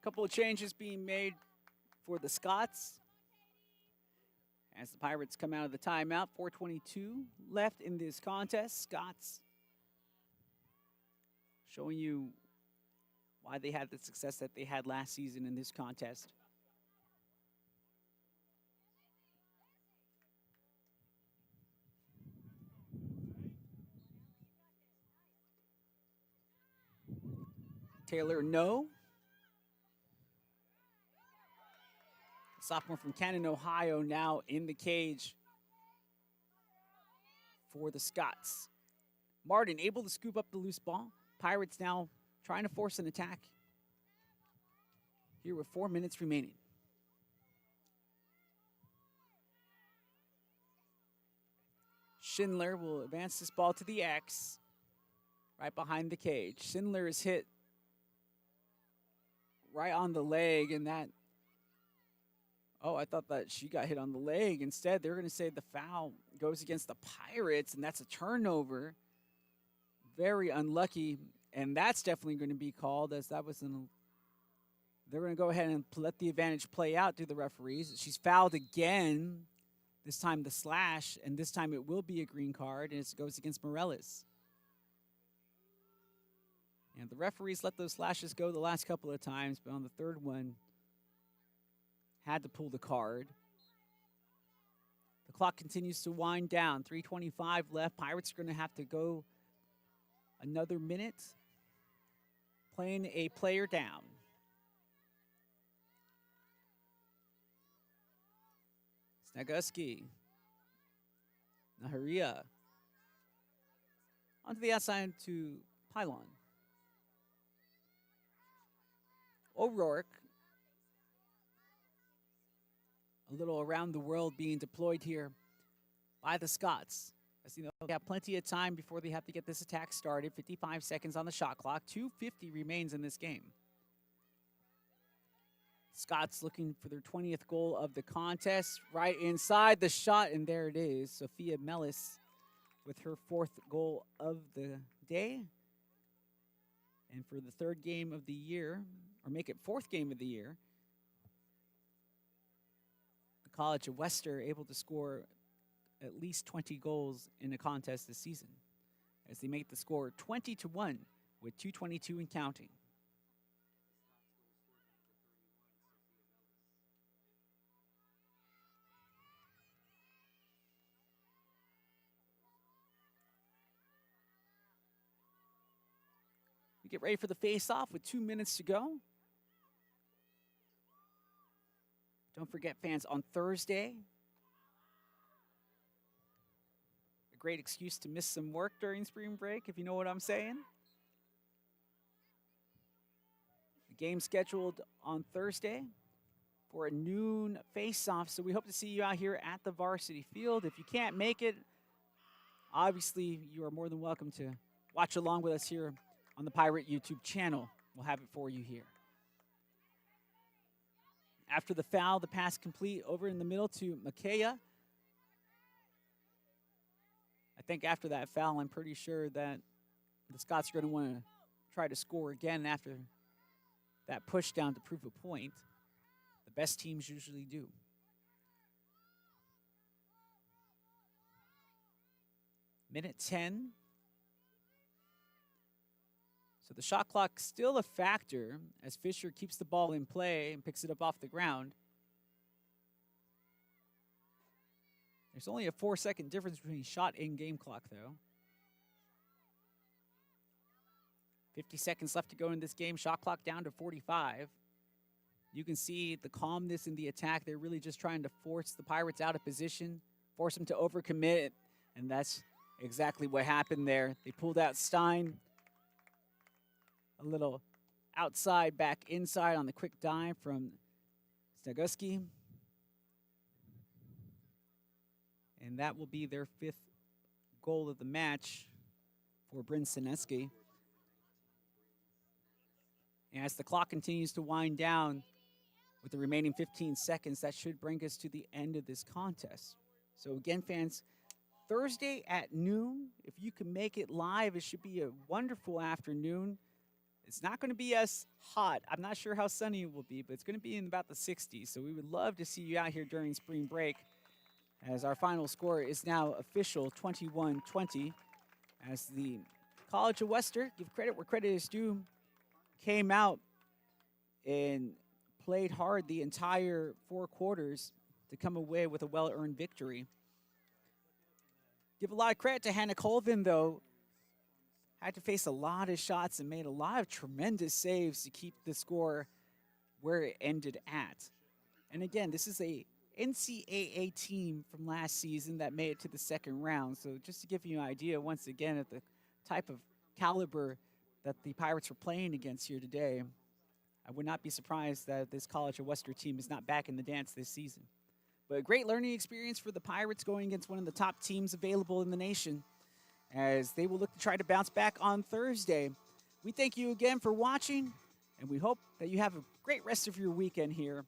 D: Couple of changes being made for the Scots as the Pirates come out of the timeout. 4:22 left in this contest. Scots showing you why they had the success that they had last season in this contest. Taylor No, sophomore from Canton, Ohio, now in the cage for the Scots. Martin able to scoop up the loose ball. Pirates now trying to force an attack here with 4 minutes remaining. Schindler will advance this ball to the X, right behind the cage. Schindler is hit right on the leg, and that, oh, I thought that she got hit on the leg. Instead, they're going to say the foul goes against the Pirates, and that's a turnover. Very unlucky, and that's definitely going to be called, as that was they're going to go ahead and let the advantage play out to the referees. She's fouled again, this time the slash, and this time it will be a green card, and it goes against Morales. And the referees let those slashes go the last couple of times, but on the third one, had to pull the card. The clock continues to wind down. 3:25 left. Pirates are going to have to go another minute playing a player down. Snaguski. Naharia. Onto the outside to Pylon. O'Rourke. A little around the world being deployed here by the Scots. As you know, they have plenty of time before they have to get this attack started. 55 seconds on the shot clock. 2:50 remains in this game. Scots looking for their 20th goal of the contest. Right inside the shot, and there it is. Sophia Mellis with her 4th goal of the day. And for the 3rd game of the year, or make it 4th game of the year, the College of Wooster able to score at least 20 goals in a contest this season, as they make the score 20-1 with 2:22 and counting. We get ready for the face-off with 2 minutes to go. Don't forget, fans, on Thursday, a great excuse to miss some work during spring break, if you know what I'm saying. The game scheduled on Thursday for a noon face-off, so we hope to see you out here at the varsity field. If you can't make it, obviously you are more than welcome to watch along with us here on the Pirate YouTube channel. We'll have it for you here. After the foul, the pass complete over in the middle to Makaya. I think after that foul, I'm pretty sure that the Scots are going to want to try to score again after that push down to prove a point. The best teams usually do. Minute 10. So the shot clock still a factor as Fisher keeps the ball in play and picks it up off the ground. There's only a 4-second difference between shot and game clock, though. 50 seconds left to go in this game. Shot clock down to 45. You can see the calmness in the attack. They're really just trying to force the Pirates out of position, force them to overcommit, and that's exactly what happened there. They pulled out Stein. A little outside, back inside on the quick dive from Snaguski. And that will be their 5th goal of the match for Bryn Sineski. And as the clock continues to wind down with the remaining 15 seconds, that should bring us to the end of this contest. So again, fans, Thursday at noon, if you can make it live, it should be a wonderful afternoon. It's not going to be as hot. I'm not sure how sunny it will be, but it's going to be in about the 60s. So we would love to see you out here during spring break, as our final score is now official, 21-20, as the College of Wooster, give credit where credit is due, came out and played hard the entire 4 quarters to come away with a well-earned victory. Give a lot of credit to Hannah Colvin, though. Had to face a lot of shots and made a lot of tremendous saves to keep the score where it ended at. And again, this is a NCAA team from last season that made it to the second round. So just to give you an idea, once again, at the type of caliber that the Pirates were playing against here today, I would not be surprised that this College of Wooster team is not back in the dance this season. But a great learning experience for the Pirates going against one of the top teams available in the nation, as they will look to try to bounce back on Thursday. We thank you again for watching, and we hope that you have a great rest of your weekend here